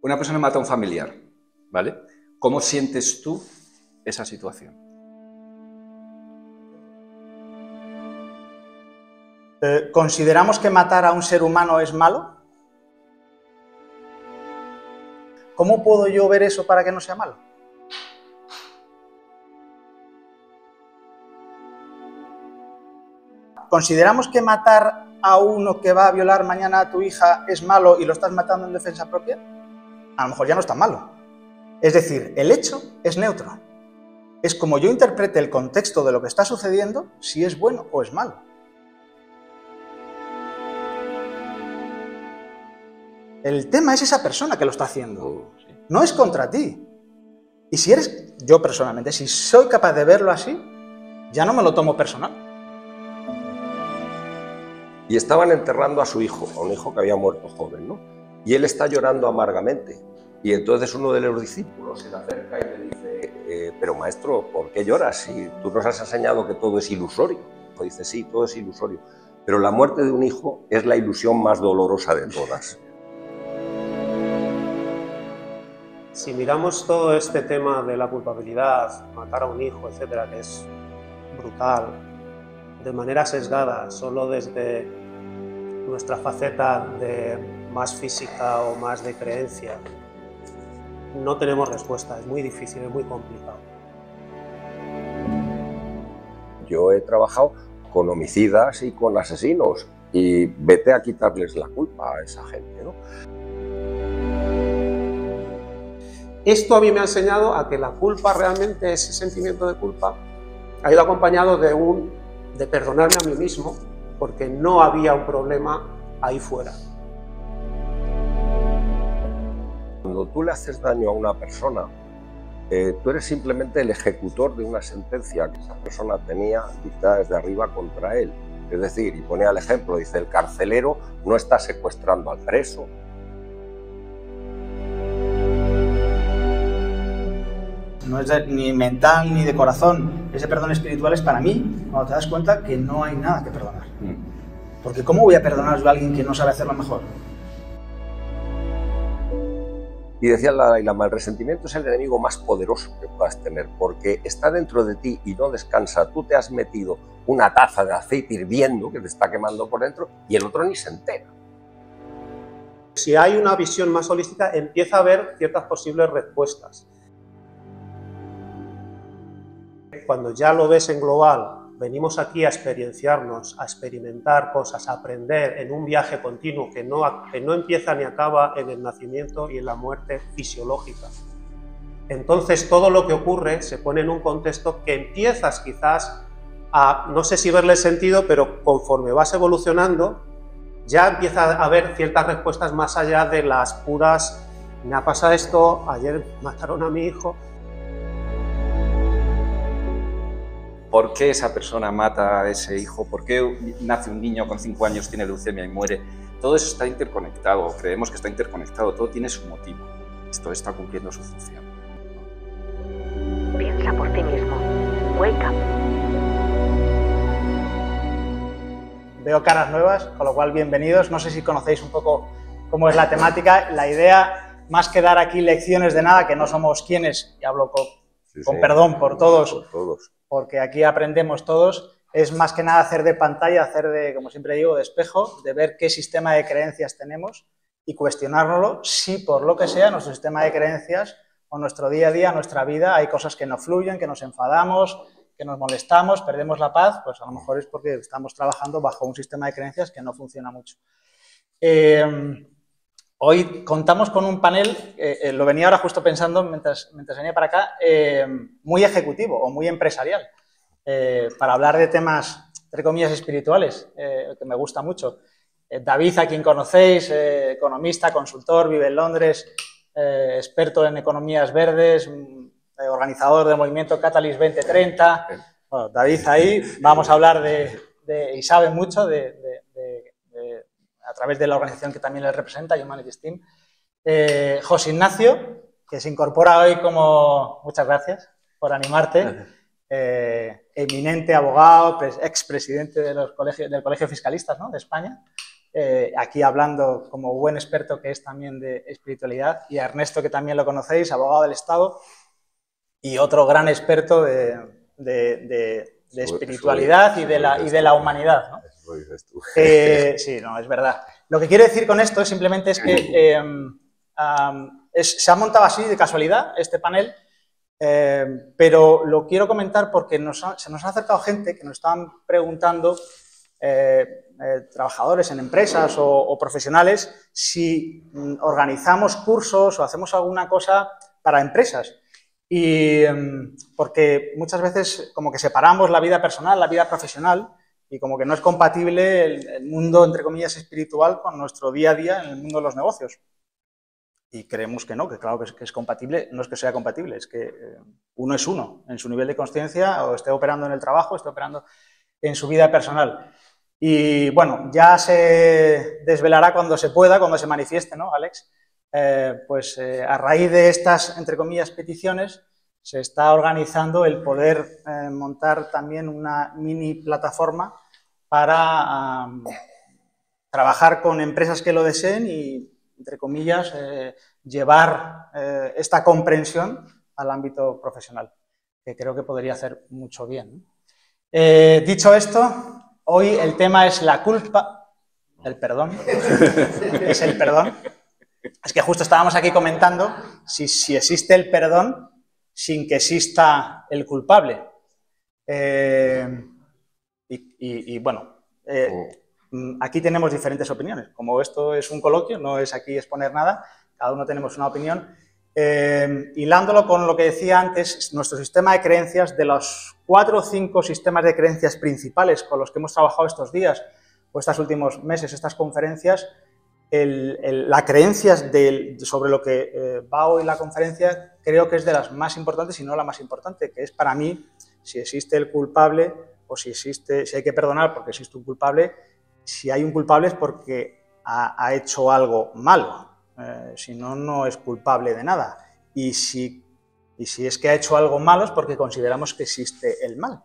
Una persona mata a un familiar, ¿vale? ¿Cómo sientes tú esa situación? ¿Consideramos que matar a un ser humano es malo? ¿Cómo puedo yo ver eso para que no sea malo? ¿Consideramos que matar a uno que va a violar mañana a tu hija es malo y lo estás matando en defensa propia? A lo mejor ya no está malo. Es decir, el hecho es neutro. Es como yo interprete el contexto de lo que está sucediendo, si es bueno o es malo. El tema es esa persona que lo está haciendo. No es contra ti. Y si eres, yo personalmente, si soy capaz de verlo así, ya no me lo tomo personal. Y estaban enterrando a su hijo, a un hijo que había muerto joven, ¿no? Y él está llorando amargamente. Y entonces uno de los discípulos se le acerca y le dice, pero maestro, ¿por qué lloras? Si tú nos has enseñado que todo es ilusorio. Y dice, sí, todo es ilusorio. Pero la muerte de un hijo es la ilusión más dolorosa de todas. Si miramos todo este tema de la culpabilidad, matar a un hijo, etcétera, que es brutal, de manera sesgada, solo desde nuestra faceta de más física o más de creencia, no tenemos respuesta, es muy difícil, es muy complicado. Yo he trabajado con homicidas y con asesinos y vete a quitarles la culpa a esa gente, ¿no? Esto a mí me ha enseñado a que la culpa, realmente ese sentimiento de culpa, ha ido acompañado de perdonarme a mí mismo, porque no había un problema ahí fuera. Cuando tú le haces daño a una persona, tú eres simplemente el ejecutor de una sentencia que esa persona tenía dictada desde arriba contra él. Es decir, y pone el ejemplo, dice, el carcelero no está secuestrando al preso. No es ni mental ni de corazón. Ese perdón espiritual es para mí, cuando te das cuenta que no hay nada que perdonar. Porque ¿cómo voy a perdonar yo a alguien que no sabe hacerlo mejor? Y decía el Dalai Lama, el resentimiento es el enemigo más poderoso que puedas tener, porque está dentro de ti y no descansa. Tú te has metido una taza de aceite hirviendo que te está quemando por dentro y el otro ni se entera. Si hay una visión más holística, empieza a haber ciertas posibles respuestas. Cuando ya lo ves en global, venimos aquí a experienciarnos, a experimentar cosas, a aprender en un viaje continuo que no empieza ni acaba en el nacimiento y en la muerte fisiológica. Entonces todo lo que ocurre se pone en un contexto que empiezas quizás a, no sé si verle sentido, pero conforme vas evolucionando, ya empieza a haber ciertas respuestas más allá de las puras, me ha pasado esto, ayer mataron a mi hijo. ¿Por qué esa persona mata a ese hijo? ¿Por qué nace un niño con 5 años, tiene leucemia y muere? Todo eso está interconectado, creemos que está interconectado, todo tiene su motivo. Esto está cumpliendo su función. Piensa por ti mismo. Wake up. Veo caras nuevas, con lo cual bienvenidos. No sé si conocéis un poco cómo es la temática. La idea, más que dar aquí lecciones de nada, que no somos quienes, y hablo con perdón por todos, porque aquí aprendemos todos, es más que nada hacer de pantalla, hacer de, como siempre digo, de espejo, de ver qué sistema de creencias tenemos y cuestionárnoslo si por lo que sea nuestro sistema de creencias o nuestro día a día, nuestra vida, hay cosas que no fluyen, que nos enfadamos, que nos molestamos, perdemos la paz, pues a lo mejor es porque estamos trabajando bajo un sistema de creencias que no funciona mucho. Hoy contamos con un panel, lo venía ahora justo pensando mientras venía para acá, muy ejecutivo o muy empresarial, para hablar de temas, entre comillas, espirituales, que me gusta mucho. David, a quien conocéis, economista, consultor, vive en Londres, experto en economías verdes, organizador del movimiento Catalyst 2030. Bueno, David ahí, vamos a hablar y sabe mucho a través de la organización que también le representa, Humanities Team. José Ignacio, que se incorpora hoy como... Muchas gracias por animarte. Eminente abogado, expresidente del Colegio de Fiscalistas, ¿no?, de España. aquí hablando como buen experto que es también de espiritualidad, y a Ernesto, que también lo conocéis, abogado del Estado, y otro gran experto de espiritualidad y de la humanidad, ¿no? Eso lo dices tú. Sí, no, es verdad. Lo que quiero decir con esto simplemente es que se ha montado así de casualidad este panel, pero lo quiero comentar porque se nos ha acercado gente que nos estaban preguntando, trabajadores en empresas o profesionales, si organizamos cursos o hacemos alguna cosa para empresas. Y porque muchas veces como que separamos la vida personal, la vida profesional, y como que no es compatible el mundo, entre comillas, espiritual con nuestro día a día en el mundo de los negocios. Y creemos que no, que claro que es compatible. No es que sea compatible, es que uno es uno en su nivel de consciencia, o esté operando en el trabajo, esté operando en su vida personal. Y bueno, ya se desvelará cuando se pueda, cuando se manifieste, ¿no, Alex? A raíz de estas, entre comillas, peticiones, se está organizando el poder montar también una mini plataforma para trabajar con empresas que lo deseen y, entre comillas, llevar esta comprensión al ámbito profesional, que creo que podría hacer mucho bien, ¿no? Dicho esto, hoy el tema es la culpa, el perdón, es el perdón. Es que justo estábamos aquí comentando si existe el perdón sin que exista el culpable. Aquí tenemos diferentes opiniones. Como esto es un coloquio, no es aquí exponer nada, cada uno tenemos una opinión. Hilándolo con lo que decía antes, nuestro sistema de creencias, de los 4 o 5 sistemas de creencias principales con los que hemos trabajado estos días o estos últimos meses, estas conferencias, la creencia sobre lo que va hoy la conferencia creo que es de las más importantes, si no la más importante, que es para mí si existe el culpable o si hay que perdonar porque existe un culpable. Si hay un culpable es porque ha hecho algo malo, si no, no es culpable de nada. Y si es que ha hecho algo malo es porque consideramos que existe el mal.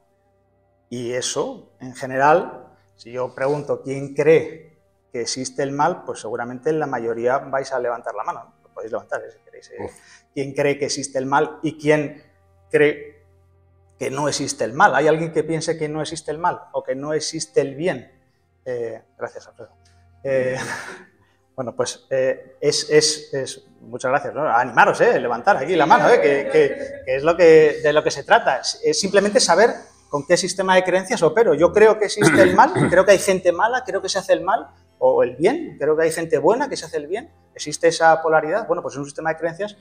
Y eso, en general, si yo pregunto quién cree que existe el mal, pues seguramente la mayoría vais a levantar la mano, ¿no? Lo podéis levantar si queréis. ¿Quién cree que existe el mal y quién cree que no existe el mal? ¿Hay alguien que piense que no existe el mal o que no existe el bien? Gracias, Alfredo. Bueno, pues muchas gracias, ¿no? Animaros, levantar aquí la mano, que es de lo que se trata. Es simplemente saber con qué sistema de creencias opero. Yo creo que existe el mal, creo que hay gente mala, creo que se hace el mal, o el bien, creo que hay gente buena que se hace el bien. ¿Existe esa polaridad? Bueno, pues es un sistema de creencias,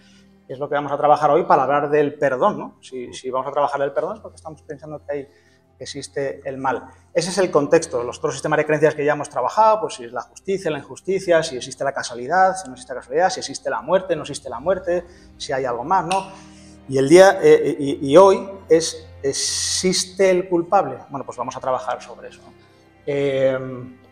es lo que vamos a trabajar hoy para hablar del perdón, ¿no? Si vamos a trabajar el perdón es porque estamos pensando que existe el mal. Ese es el contexto. Los otros sistemas de creencias que ya hemos trabajado, pues si es la justicia, la injusticia, si existe la casualidad, si no existe la casualidad, si existe la muerte, no existe la muerte, si hay algo más, ¿no? Y hoy ¿existe el culpable? Bueno, pues vamos a trabajar sobre eso, ¿no?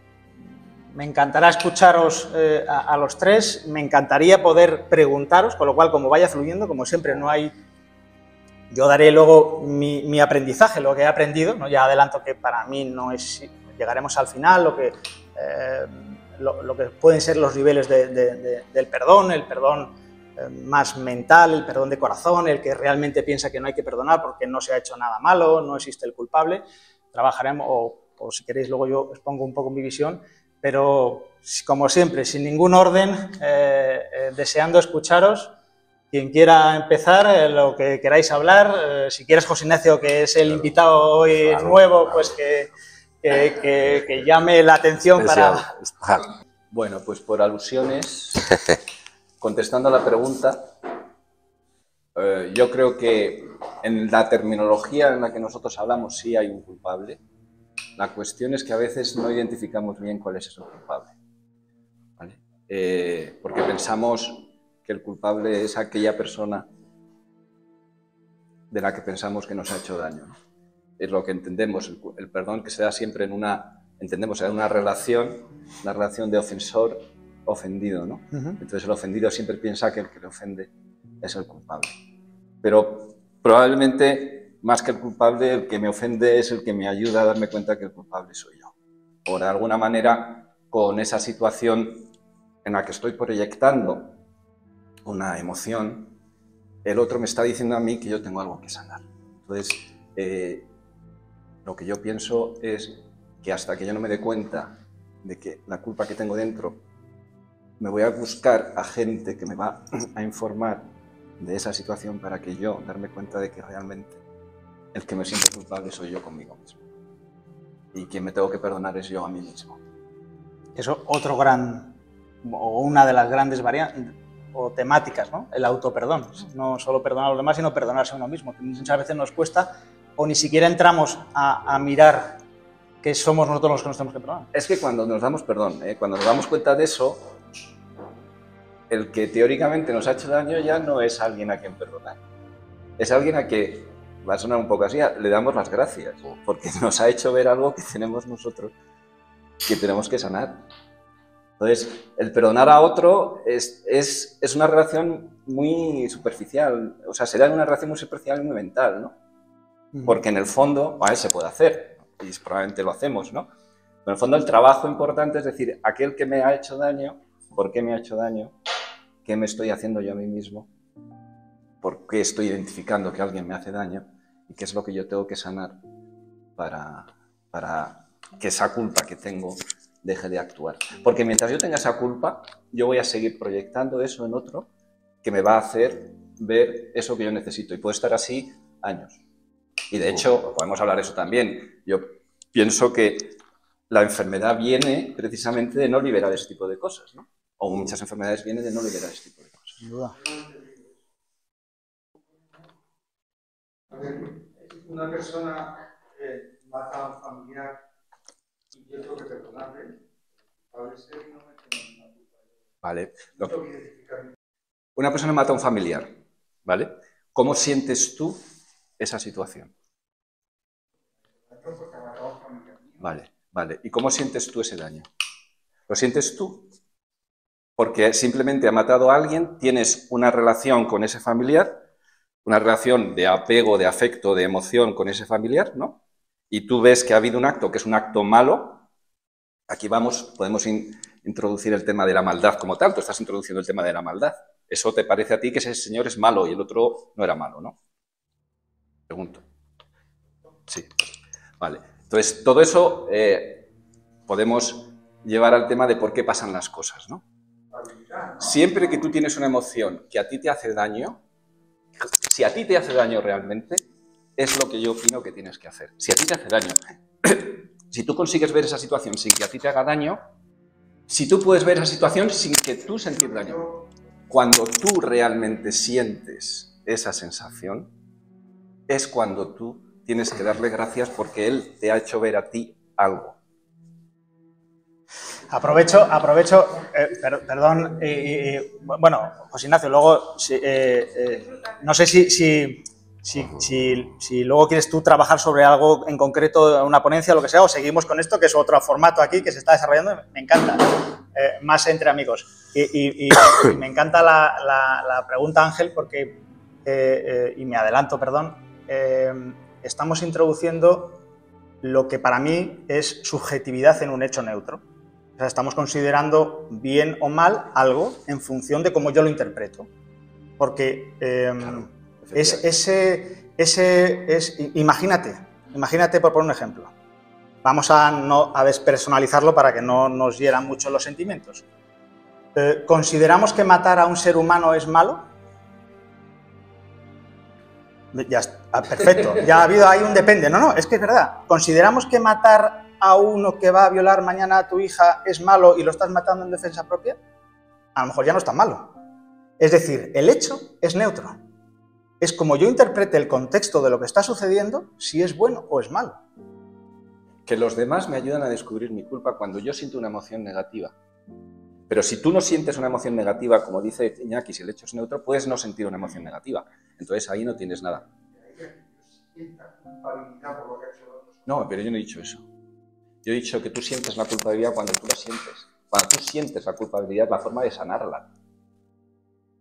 Me encantará escucharos a los tres, me encantaría poder preguntaros, con lo cual, como vaya fluyendo, como siempre, no hay... Yo daré luego mi aprendizaje, lo que he aprendido, ¿no? Ya adelanto que para mí no es... Llegaremos al final, lo que pueden ser los niveles del perdón, el perdón más mental, el perdón de corazón, el que realmente piensa que no hay que perdonar porque no se ha hecho nada malo, no existe el culpable. Trabajaremos, o si queréis luego yo os pongo un poco mi visión, pero como siempre, sin ningún orden, deseando escucharos. Quien quiera empezar, lo que queráis hablar, si quieres José Ignacio, que es el invitado hoy nuevo, pues que llame la atención para... Bueno, pues por alusiones, contestando a la pregunta, yo creo que en la terminología en la que nosotros hablamos sí hay un culpable. La cuestión es que a veces no identificamos bien cuál es ese culpable, ¿vale? Porque pensamos que el culpable es aquella persona de la que pensamos que nos ha hecho daño, ¿no? Es lo que entendemos, el perdón que se da siempre en una relación de ofensor-ofendido, ¿no? Entonces el ofendido siempre piensa que el que le ofende es el culpable. Pero probablemente, más que el culpable, el que me ofende es el que me ayuda a darme cuenta que el culpable soy yo. O de alguna manera con esa situación en la que estoy proyectando una emoción, el otro me está diciendo a mí que yo tengo algo que sanar. Entonces, lo que yo pienso es que hasta que yo no me dé cuenta de que la culpa que tengo dentro, me voy a buscar a gente que me va a informar de esa situación para que yo darme cuenta de que realmente el que me siento culpable soy yo conmigo mismo. Y quien me tengo que perdonar es yo a mí mismo. Eso otro gran, o una de las grandes variantes o temáticas, ¿no? El autoperdón. No solo perdonar a los demás, sino perdonarse a uno mismo, que muchas veces nos cuesta o ni siquiera entramos a mirar que somos nosotros los que nos tenemos que perdonar. Es que cuando nos damos cuando nos damos cuenta de eso, el que teóricamente nos ha hecho daño ya no es alguien a quien perdonar. Es alguien a que, va a sonar un poco así, le damos las gracias, porque nos ha hecho ver algo que tenemos nosotros, que tenemos que sanar. Entonces, el perdonar a otro es una relación muy superficial, o sea, será una relación muy superficial y muy mental, ¿no? Porque en el fondo, a ver, se puede hacer, y probablemente lo hacemos, ¿no? Pero en el fondo el trabajo importante es decir, aquel que me ha hecho daño, ¿por qué me ha hecho daño? ¿Qué me estoy haciendo yo a mí mismo? ¿Por qué estoy identificando que alguien me hace daño? ¿Y qué es lo que yo tengo que sanar para que esa culpa que tengo deje de actuar? Porque mientras yo tenga esa culpa, yo voy a seguir proyectando eso en otro que me va a hacer ver eso que yo necesito. Y puede estar así años. Y de hecho, podemos hablar de eso también. Yo pienso que la enfermedad viene precisamente de no liberar ese tipo de cosas, ¿no? O muchas enfermedades vienen de no liberar ese tipo de cosas. Sin duda. A ver, una persona mata a un familiar y yo tengo que perdonarle, a ser y no me tengo ninguna culpa. Vale. Tengo que identificarme. Una persona mata a un familiar, ¿vale? ¿Cómo sientes tú esa situación? Vale, vale. ¿Y cómo sientes tú ese daño? ¿Lo sientes tú? Porque simplemente ha matado a alguien, tienes una relación con ese familiar, una relación de apego, de afecto, de emoción con ese familiar, ¿no? Y tú ves que ha habido un acto que es un acto malo. Aquí podemos introducir el tema de la maldad como tal. Tú estás introduciendo el tema de la maldad. ¿Eso te parece a ti que ese señor es malo y el otro no era malo, no? Pregunto. Sí. Vale. Entonces, todo eso podemos llevar al tema de por qué pasan las cosas, ¿no? Siempre que tú tienes una emoción que a ti te hace daño, si a ti te hace daño realmente, es lo que yo opino que tienes que hacer. Si a ti te hace daño, si tú consigues ver esa situación sin que a ti te haga daño, si tú puedes ver esa situación sin que tú sentir daño, cuando tú realmente sientes esa sensación, es cuando tú tienes que darle gracias porque él te ha hecho ver a ti algo. Aprovecho, perdón, bueno, José Ignacio, luego, no sé si luego quieres tú trabajar sobre algo en concreto, una ponencia o lo que sea, o seguimos con esto, que es otro formato aquí que se está desarrollando, me encanta, más entre amigos. Y me encanta la pregunta, Ángel, porque, y me adelanto, perdón, estamos introduciendo lo que para mí es subjetividad en un hecho neutro. O sea, estamos considerando bien o mal algo en función de cómo yo lo interpreto. Porque claro, imagínate por poner un ejemplo. Vamos a despersonalizarlo para que no nos hieran mucho los sentimientos. ¿Consideramos que matar a un ser humano es malo? Ya está, perfecto. Ya ha habido ahí un depende. No, es que es verdad. ¿Consideramos que matar a uno que va a violar mañana a tu hija es malo y lo estás matando en defensa propia? A lo mejor ya no es tan malo. Es decir, el hecho es neutro. Es como yo interprete el contexto de lo que está sucediendo, si es bueno o es malo. Que los demás me ayudan a descubrir mi culpa cuando yo siento una emoción negativa. Pero si tú no sientes una emoción negativa, como dice Iñaki, si el hecho es neutro, puedes no sentir una emoción negativa. Entonces ahí no tienes nada. No, pero yo no he dicho eso. Yo he dicho que tú sientes la culpabilidad cuando tú la sientes. Cuando tú sientes la culpabilidad es la forma de sanarla.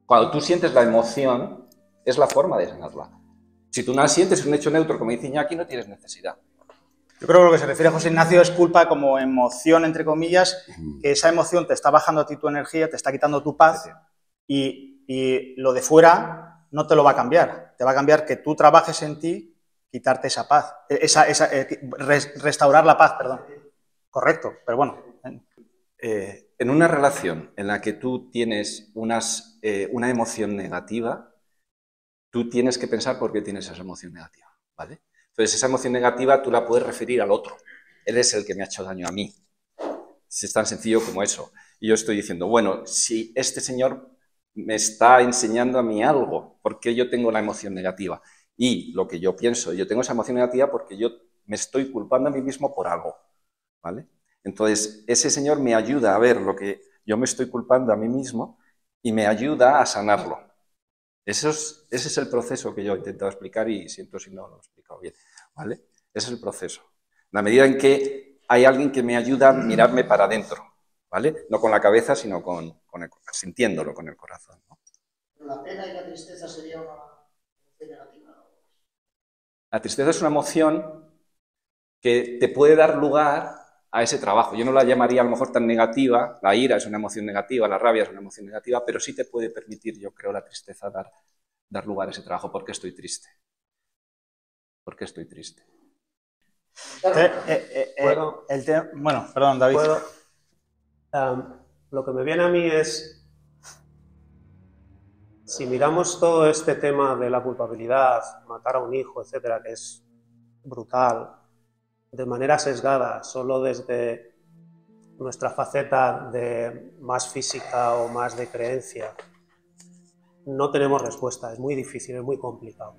Cuando tú sientes la emoción, es la forma de sanarla. Si tú no la sientes, es un hecho neutro, como dice Iñaki, no tienes necesidad. Yo creo que lo que se refiere a José Ignacio es culpa como emoción, entre comillas, que esa emoción te está bajando a ti tu energía, te está quitando tu paz y lo de fuera no te lo va a cambiar. Te va a cambiar que tú trabajes en ti, quitarte esa paz, restaurar la paz, perdón. Correcto, pero bueno. En una relación en la que tú tienes una emoción negativa, tú tienes que pensar por qué tienes esa emoción negativa, ¿vale? Entonces, esa emoción negativa tú la puedes referir al otro. Él es el que me ha hecho daño a mí. Es tan sencillo como eso. Y yo estoy diciendo, bueno, si este señor me está enseñando a mí algo, ¿por qué yo tengo la emoción negativa? Y lo que yo pienso, yo tengo esa emoción negativa porque yo me estoy culpando a mí mismo por algo, ¿vale? Entonces, ese señor me ayuda a ver lo que yo me estoy culpando a mí mismo y me ayuda a sanarlo. Ese es el proceso que yo he intentado explicar y siento si no lo he explicado bien, ¿vale? Ese es el proceso. La medida en que hay alguien que me ayuda a mirarme para adentro, ¿vale? No con la cabeza, sino sintiéndolo con el corazón, ¿no? La pena y la tristeza sería una emoción negativa. La tristeza es una emoción que te puede dar lugar a ese trabajo. Yo no la llamaría a lo mejor tan negativa, la ira es una emoción negativa, la rabia es una emoción negativa, pero sí te puede permitir, yo creo, la tristeza dar lugar a ese trabajo. ¿Por qué estoy triste? ¿Por qué estoy triste? Bueno, perdón, David. Lo que me viene a mí es, si miramos todo este tema de la culpabilidad, matar a un hijo, etcétera, que es brutal, de manera sesgada, solo desde nuestra faceta de más física o más de creencia, no tenemos respuesta, es muy difícil, es muy complicado.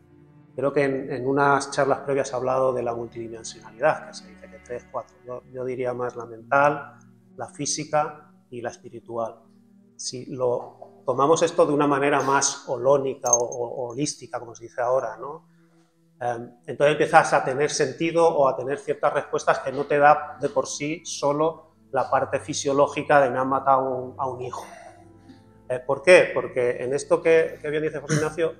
Creo que en unas charlas previas he hablado de la multidimensionalidad, que se dice que 3, 4, yo diría más la mental, la física y la espiritual. Si lo tomamos esto de una manera más holónica o holística, como se dice ahora, ¿no? Entonces empiezas a tener sentido o a tener ciertas respuestas que no te da de por sí solo la parte fisiológica de me han matado a un hijo. ¿Por qué? Porque en esto que bien dice José Ignacio,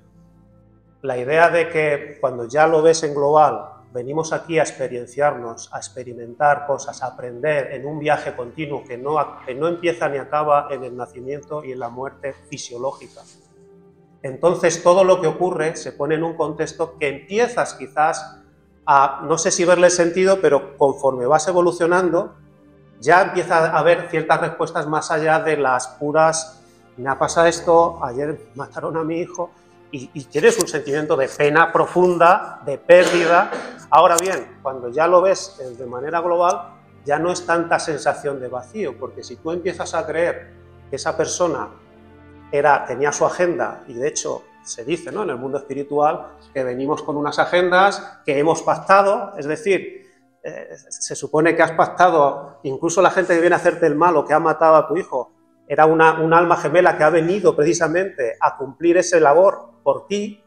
la idea de que cuando ya lo ves en global, venimos aquí a experienciarnos, a experimentar cosas, a aprender en un viaje continuo que no empieza ni acaba en el nacimiento y en la muerte fisiológica. Entonces todo lo que ocurre se pone en un contexto que empiezas quizás a, no sé si verle sentido, pero conforme vas evolucionando, ya empieza a haber ciertas respuestas más allá de las puras, me ha pasado esto, ayer mataron a mi hijo, y tienes un sentimiento de pena profunda, de pérdida. Ahora bien, cuando ya lo ves de manera global, ya no es tanta sensación de vacío, porque si tú empiezas a creer que esa persona tenía su agenda, y de hecho se dice, ¿no?, en el mundo espiritual que venimos con unas agendas que hemos pactado, es decir, se supone que has pactado, incluso la gente que viene a hacerte el mal o que ha matado a tu hijo, era un alma gemela que ha venido precisamente a cumplir ese labor por ti.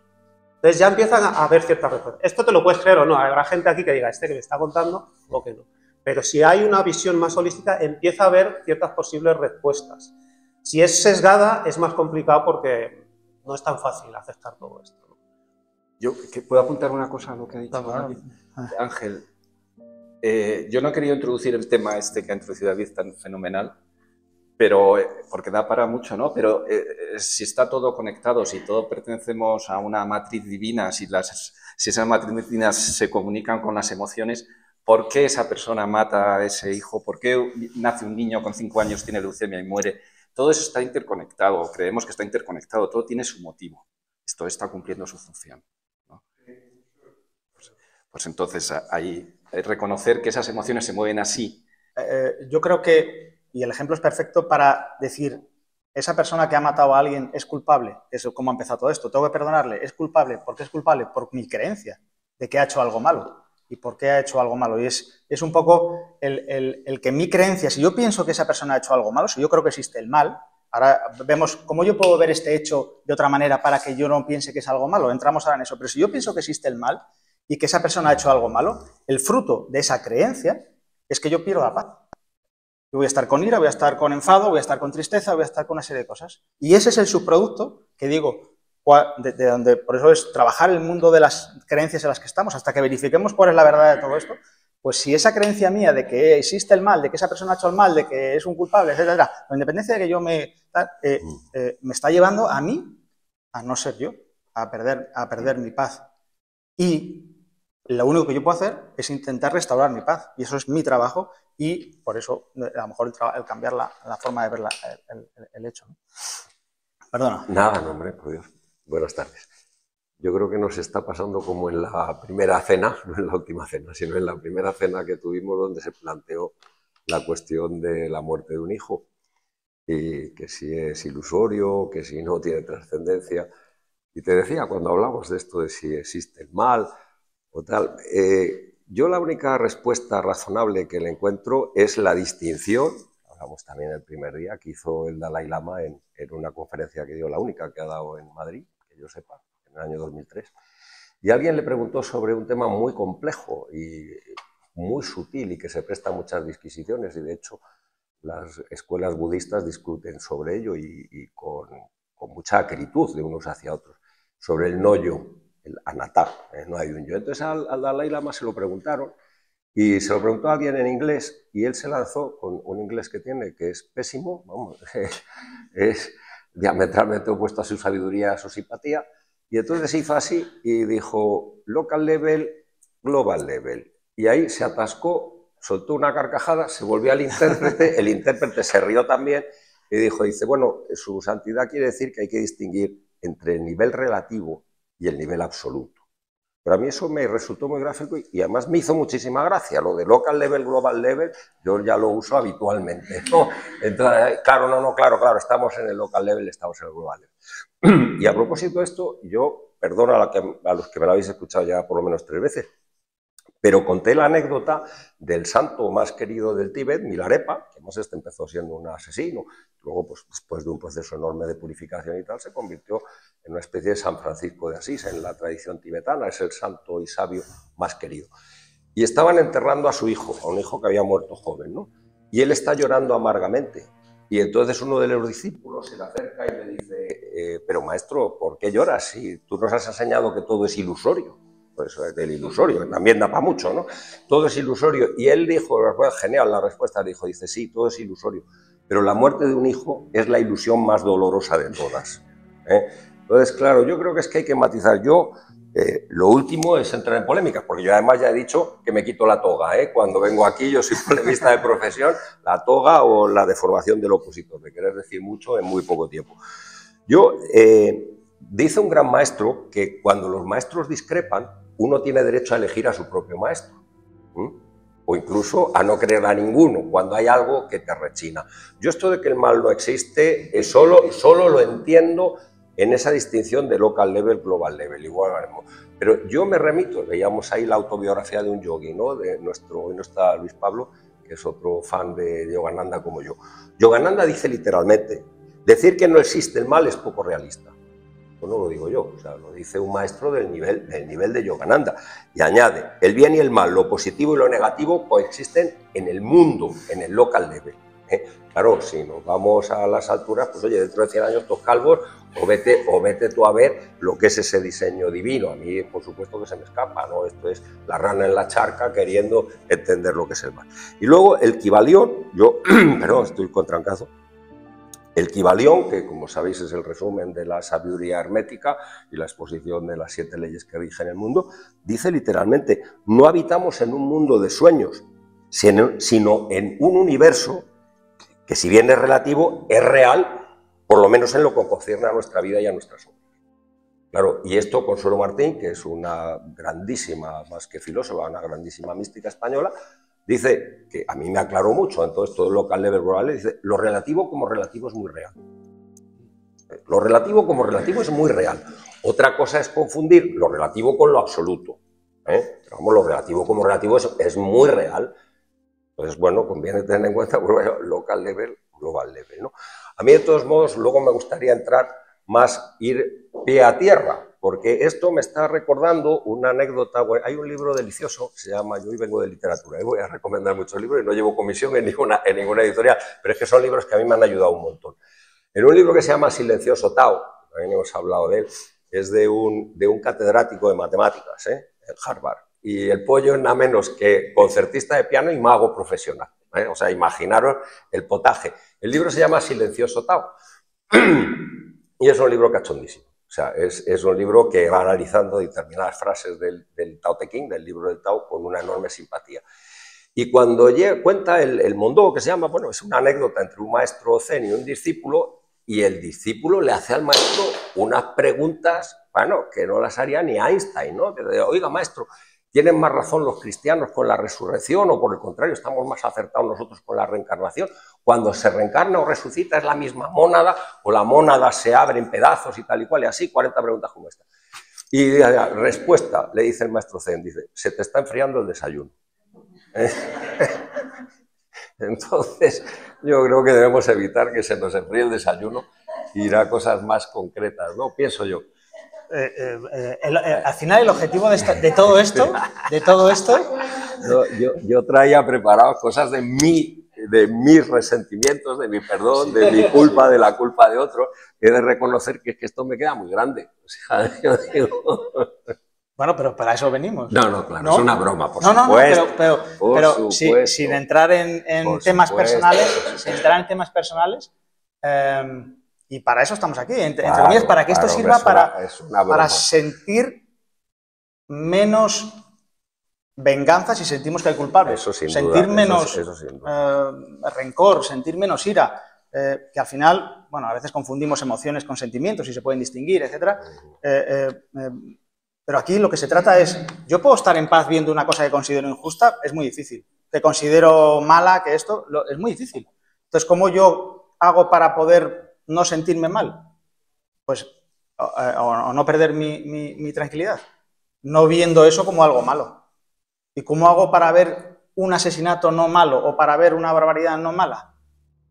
Entonces ya empiezan a haber ciertas respuestas. Esto te lo puedes creer o no, habrá gente aquí que diga, que me está contando o que no. Pero si hay una visión más holística, empieza a haber ciertas posibles respuestas. Si es sesgada, es más complicado porque no es tan fácil aceptar todo esto, ¿no? Yo puedo apuntar una cosa a lo que ha dicho Ángel. Yo no he querido introducir el tema este que ha introducido David tan fenomenal, pero porque da para mucho, ¿no? Pero si está todo conectado, si todos pertenecemos a una matriz divina, si esas matrices divinas se comunican con las emociones, ¿por qué esa persona mata a ese hijo? ¿Por qué nace un niño con 5 años, tiene leucemia y muere? Todo eso está interconectado, creemos que está interconectado, todo tiene su motivo. Esto está cumpliendo su función, ¿no? Pues entonces, ahí reconocer que esas emociones se mueven así. Yo creo que, y el ejemplo es perfecto para decir, esa persona que ha matado a alguien es culpable, eso es como ha empezado todo esto, tengo que perdonarle, es culpable, ¿por qué es culpable? Por mi creencia de que ha hecho algo malo. ¿Y por qué ha hecho algo malo? Y es un poco el que mi creencia, si yo pienso que esa persona ha hecho algo malo, si yo creo que existe el mal, ahora vemos cómo yo puedo ver este hecho de otra manera para que yo no piense que es algo malo, entramos ahora en eso, pero si yo pienso que existe el mal y que esa persona ha hecho algo malo, el fruto de esa creencia es que yo pierdo la paz. Yo voy a estar con ira, voy a estar con enfado, voy a estar con tristeza, voy a estar con una serie de cosas. Y ese es el subproducto que digo, de donde, por eso es trabajar el mundo de las creencias en las que estamos, hasta que verifiquemos cuál es la verdad de todo esto, pues si esa creencia mía de que existe el mal, de que esa persona ha hecho el mal, de que es un culpable, etcétera, con independencia de que yo me está llevando a mí a no ser yo, a perder mi paz. Y lo único que yo puedo hacer es intentar restaurar mi paz. Y eso es mi trabajo y por eso a lo mejor el cambiar la forma de ver el hecho. Perdona. Nada, no, hombre, por Dios. Buenas tardes. Yo creo que nos está pasando como en la primera cena, no en la última cena, sino en la primera cena que tuvimos donde se planteó la cuestión de la muerte de un hijo y que si es ilusorio, que si no tiene trascendencia. Y te decía, cuando hablamos de esto de si existe el mal o tal, yo la única respuesta razonable que le encuentro es la distinción, hablamos también el primer día, que hizo el Dalai Lama en una conferencia que dio, la única que ha dado en Madrid, que yo sepa, en el año 2003. Y alguien le preguntó sobre un tema muy complejo y muy sutil y que se presta a muchas disquisiciones, y de hecho las escuelas budistas discuten sobre ello y con mucha acritud de unos hacia otros, sobre el no-yo, el anatta, no hay un yo. Entonces al Dalai Lama se lo preguntaron y se lo preguntó a alguien en inglés y él se lanzó con un inglés que tiene, que es pésimo, vamos, es diametralmente opuesto a su sabiduría, a su simpatía, y entonces hizo así y dijo local level, global level, y ahí se atascó, soltó una carcajada, se volvió al intérprete, el intérprete se rió también y dice, bueno, su santidad quiere decir que hay que distinguir entre el nivel relativo y el nivel absoluto. Pero a mí eso me resultó muy gráfico y además me hizo muchísima gracia. Lo de local level, global level, yo ya lo uso habitualmente, ¿no? Entonces, claro, estamos en el local level, estamos en el global level. Y a propósito de esto, yo, perdono a los que me lo habéis escuchado ya por lo menos 3 veces, pero conté la anécdota del santo más querido del Tíbet, Milarepa, que además empezó siendo un asesino, luego pues, después de un proceso enorme de purificación y tal, se convirtió en una especie de San Francisco de Asís en la tradición tibetana, es el santo y sabio más querido. Y estaban enterrando a su hijo, a un hijo que había muerto joven, ¿no? Y él está llorando amargamente. Y entonces uno de los discípulos se le acerca y le dice, pero maestro, ¿por qué lloras si tú nos has enseñado que todo es ilusorio? Pues del ilusorio, también da para mucho, ¿no? Todo es ilusorio. Y él dijo, genial la respuesta, dice, sí, todo es ilusorio, pero la muerte de un hijo es la ilusión más dolorosa de todas. Entonces, claro, yo creo que es que hay que matizar. Yo, lo último es entrar en polémicas, porque yo además ya he dicho que me quito la toga, cuando vengo aquí yo soy polemista de profesión, la toga o la deformación del opositor, de querer decir mucho en muy poco tiempo. Yo, dice un gran maestro que cuando los maestros discrepan, uno tiene derecho a elegir a su propio maestro, o incluso a no creer a ninguno cuando hay algo que te rechina. Yo esto de que el mal no existe, solo lo entiendo en esa distinción de local level, global level, igual, pero yo me remito, veíamos ahí la autobiografía de un yogi, ¿no? De hoy no está Luis Pablo, que es otro fan de Yogananda como yo. Yogananda dice literalmente, decir que no existe el mal es poco realista. No lo digo yo, o sea, lo dice un maestro del nivel de Yogananda. Y añade, el bien y el mal, lo positivo y lo negativo coexisten en el mundo, en el local level. Claro, si nos vamos a las alturas, pues oye, dentro de 100 años estos calvos, o vete tú a ver lo que es ese diseño divino. A mí, por supuesto, que se me escapa, ¿no? Esto es la rana en la charca queriendo entender lo que es el mal. Y luego el Kybalión, perdón, estoy con trancazo. El Kybalión, que como sabéis es el resumen de la sabiduría hermética y la exposición de las 7 leyes que rigen el mundo, dice literalmente, no habitamos en un mundo de sueños, sino en un universo que si bien es relativo, es real, por lo menos en lo que concierne a nuestra vida y a nuestras obras. Claro, y esto Consuelo Martín, que es una grandísima, más que filósofa, una grandísima mística española, dice, que a mí me aclaró mucho en todo esto del local level global, dice, lo relativo como relativo es muy real. Lo relativo como relativo es muy real. Otra cosa es confundir lo relativo con lo absoluto. Pero vamos, lo relativo como relativo es muy real. Entonces, bueno, conviene tener en cuenta, bueno, local level, global level, ¿no? A mí, de todos modos, luego me gustaría entrar más, ir pie a tierra, porque esto me está recordando una anécdota. Bueno, hay un libro delicioso que se llama Yo hoy vengo de literatura. Voy a recomendar muchos libros y no llevo comisión en ninguna editorial, pero es que son libros que a mí me han ayudado un montón. En un libro que se llama Silencioso Tao, también hemos hablado de él, es de un catedrático de matemáticas, en Harvard, Y el pollo es nada menos que concertista de piano y mago profesional. O sea, imaginaros el potaje. El libro se llama Silencioso Tao y es un libro cachondísimo. O sea, es un libro que va analizando determinadas frases del Tao Te Ching, del libro del Tao, con una enorme simpatía. Y cuando cuenta el mondó, que se llama, bueno, es una anécdota entre un maestro zen y un discípulo, y el discípulo le hace al maestro unas preguntas, bueno, que no las haría ni Einstein, ¿no? Oiga, maestro, ¿tienen más razón los cristianos con la resurrección o por el contrario, estamos más acertados nosotros con la reencarnación? Cuando se reencarna o resucita es la misma mónada o la mónada se abre en pedazos y tal y cual y así, 40 preguntas como esta. Y respuesta, le dice el maestro Zen, dice, se te está enfriando el desayuno. Entonces, yo creo que debemos evitar que se nos enfríe el desayuno e ir a cosas más concretas, ¿no? Pienso yo. Al final el objetivo de todo esto, yo traía preparadas cosas de mis resentimientos, de mi perdón, de mi culpa, de la culpa de otro. He de reconocer que esto me queda muy grande. O sea, yo digo... Bueno, pero para eso venimos. No, claro, ¿no? Es una broma, por supuesto. Pero supuesto, sin entrar en temas personales, y para eso estamos aquí, entre comillas, para que esto sirva para sentir menos venganza si sentimos que hay culpables, sentir menos rencor, sentir menos ira, que al final, bueno, a veces confundimos emociones con sentimientos y se pueden distinguir, etc. Pero aquí lo que se trata es, yo puedo estar en paz viendo una cosa que considero injusta, es muy difícil, que considero mala, que esto, es muy difícil. Entonces, ¿cómo yo hago para poder no sentirme mal? Pues, o no perder mi tranquilidad, no viendo eso como algo malo. ¿Y cómo hago para ver un asesinato no malo, o para ver una barbaridad no mala?